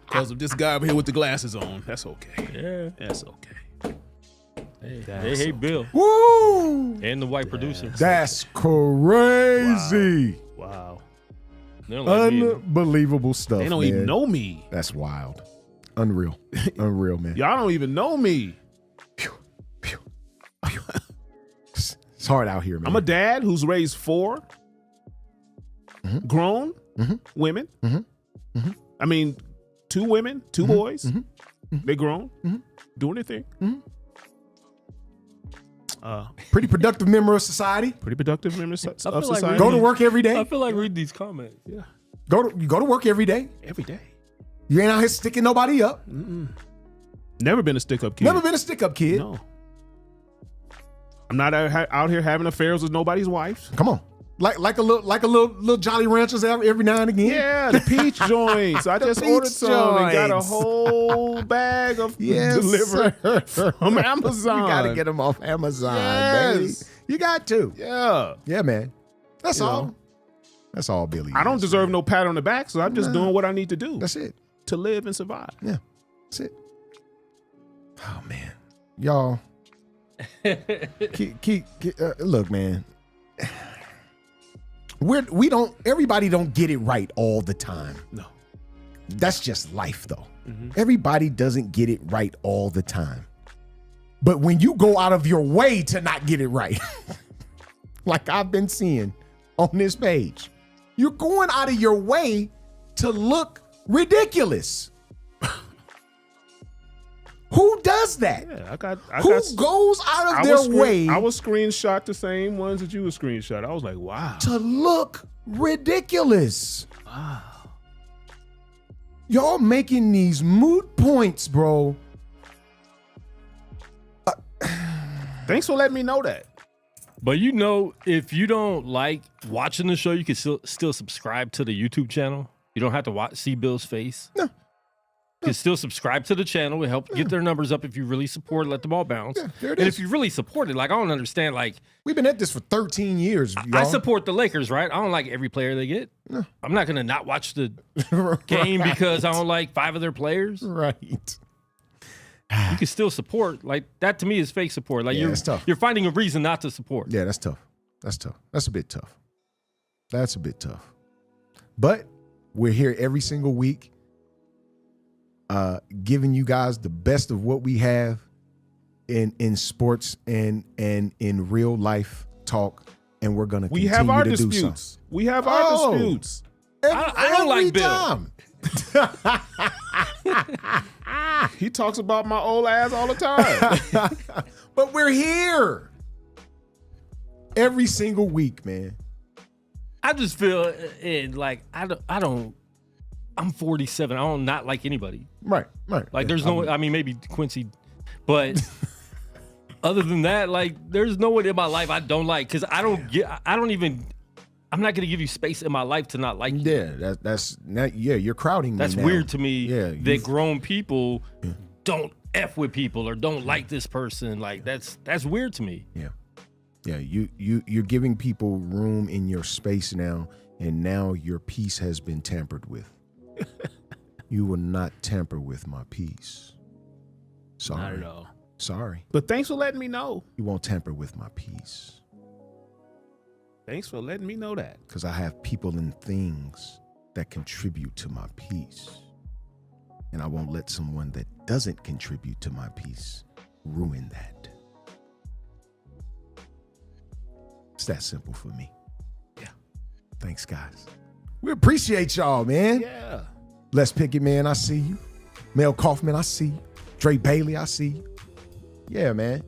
Because of this guy over here with the glasses on. That's okay. Yeah. That's okay. They hate Bill. Woo! And the white producer. That's crazy. Wow. They don't like me either. Unbelievable stuff. They don't even know me. That's wild. Unreal, man. Y'all don't even know me. It's hard out here, man. I'm a dad who's raised 4 grown women. I mean, 2 women, 2 boys. They grown, doing their thing. Pretty productive member of society. Pretty productive member of like society. Go to work every day. I feel like reading these comments. Yeah, You go to work every day. every day. You ain't out here sticking nobody up. Never been a stick-up kid. Never been a stick-up kid. No. I'm not out here having affairs with nobody's wife. Come on. Like a little Jolly Ranchers every now and again. Yeah, the peach joints. I just peach ordered some and got a joints. whole bag of Yes, delivered sir. from Amazon. You got to get them off Amazon, baby. Yes. You got to. Yeah. Yeah, man. That's You all. know. That's all Billy I don't is, deserve man. no pat on the back, so I'm just doing what I need to do That's it. to live and survive. Yeah. That's it. Oh, man. Y'all. Look, man. Everybody don't get it right all the time. No. That's just life, though. Everybody doesn't get it right all the time. But when you go out of your way to not get it right, like I've been seeing on this page, you're going out of your way to look ridiculous. Who does that? Yeah, Who goes out of their way I was screenshot the same ones that you were screenshot. I was like, wow. to look ridiculous? Wow. Y'all making these moot points, bro. Thanks for letting me know that. But if you don't like watching the show, you can still subscribe to the YouTube channel. You don't have to see Bill's face. No. You can still subscribe to the channel. It helps get their numbers up if you really support it, let the ball bounce. Yeah, there it and is. if you really support it, like I don't understand, like We've been at this for 13 years, y'all. I support the Lakers, right? I don't like every player they get. No. I'm not gonna not watch the game because I don't like 5 of their players. Right. You can still support. Like that to me is fake support. Like Yeah, it's tough. you're finding a reason not to support. Yeah, that's tough. That's a bit tough. That's a bit tough. But we're here every single week, giving you guys the best of what we have in sports and in real life talk, and we're gonna continue have our to do disputes. so. We have our disputes. I don't like Bill. time. He talks about my old ass all the time. But we're here every single week, man. I just feel like I'm 47. I don't not like anybody. Right. Like there's no. I mean, maybe Quincy, but other than that, like there's no one in my life I don't like because I'm not gonna give you space in my life to not like you. Yeah, that's you're crowding me. That's now. weird to me. Yeah, that grown people don't F with people or don't like this person. Like that's weird to me. Yeah, you're giving people room in your space now, and now your peace has been tampered with. You will not tamper with my peace. Sorry. Not at all. Sorry. But thanks for letting me know. You won't tamper with my peace. Thanks for letting me know that. Because I have people and things that contribute to my peace. And I won't let someone that doesn't contribute to my peace ruin that. It's that simple for me. Yeah. Thanks, guys. We appreciate y'all, man. Yeah. Les Pickett, man, I see you. Mel Kaufman, I see you. Dre Bailey, I see you. Yeah, man.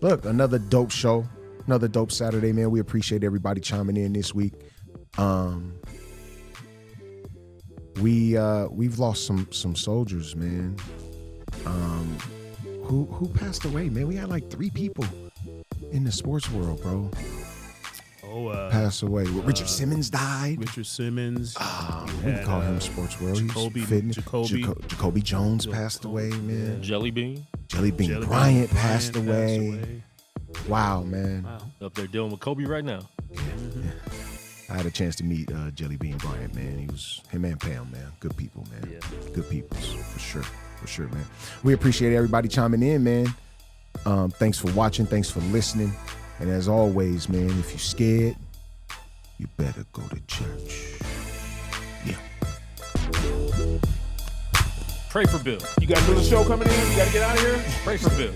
Look, another dope show. Another dope Saturday, man. We appreciate everybody chiming in this week. We've lost some soldiers, man. Who passed away, man? We had like 3 people in the sports world, bro. Passed away. Richard Simmons died. Richard Simmons. We can call him sports world. Jacoby Jones passed away, man. Jelly Bean Jelly Bean Bryant passed away. Wow, man. up there dealing with Kobe right now. I had a chance to meet Jelly Bean Bryant, man. Him and Pam, man. Good people, man. Yeah. Good peoples, for sure, man. We appreciate everybody chiming in, man. Thanks for watching. Thanks for listening. And as always, man, if you're scared, you better go to church. Yeah. Pray for Bill. You got another show coming in? You got to get out of here? Pray for Bill.